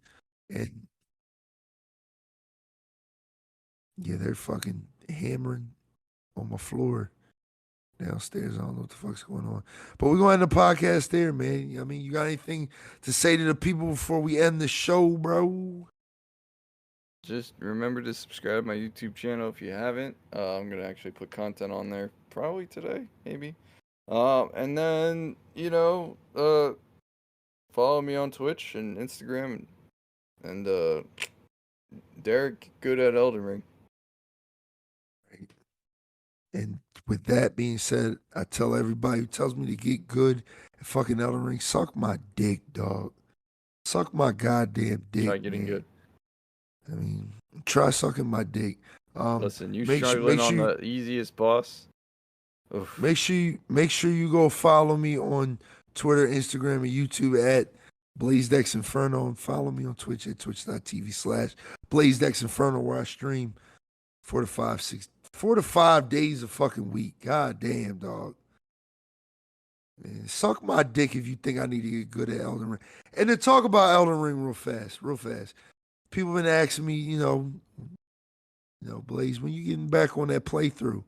And yeah, they're fucking hammering on my floor downstairs. I don't know what the fuck's going on. But we're going to end the podcast there, man. I mean, you got anything to say to the people before we end the show, bro? Just remember to subscribe to my YouTube channel if you haven't. I'm going to actually put content on there probably today, maybe. And then, follow me on Twitch and Instagram. And Derek, good at Elden Ring. And with that being said, I tell everybody who tells me to get good at fucking Elden Ring, suck my dick, dog. Suck my goddamn dick. Try getting good. I mean, try sucking my dick. Listen, you struggling on the easiest boss? Oof. Make sure you go follow me on Twitter, Instagram, and YouTube at BlazeDexInferno, and follow me on Twitch at twitch.tv/BlazeDexInferno, where I stream 4 to 5 days a fucking week. God damn, dog. Man, suck my dick if you think I need to get good at Elden Ring. And then talk about Elden Ring real fast. People been asking me, Blaze, when you getting back on that playthrough?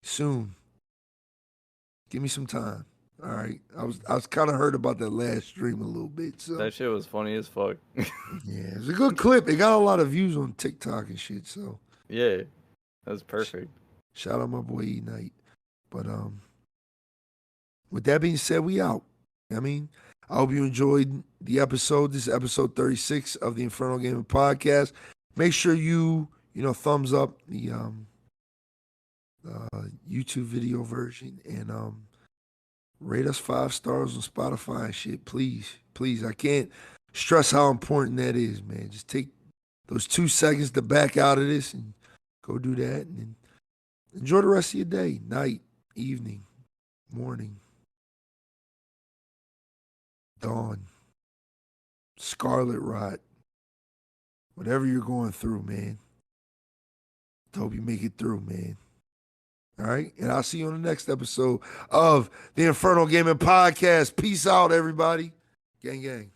Soon. Give me some time. All right. I was kind of hurt about that last stream a little bit. So that shit was funny as fuck. yeah, it was a good clip. It got a lot of views on TikTok and shit. So yeah, that was perfect. Shout out my boy Eknight. But with that being said, we out. I mean, I hope you enjoyed the episode. This is episode 36 of the Infernal Gaming Podcast. Make sure you thumbs up the YouTube video version and rate us 5 stars on Spotify and shit. Please. I can't stress how important that is, man. Just take those 2 seconds to back out of this and go do that. And then enjoy the rest of your day, night, evening, morning, dawn, scarlet rot, whatever you're going through, man. Hope you make it through, man. All right? And I'll see you on the next episode of the Infernal Gaming Podcast. Peace out, everybody. Gang, gang.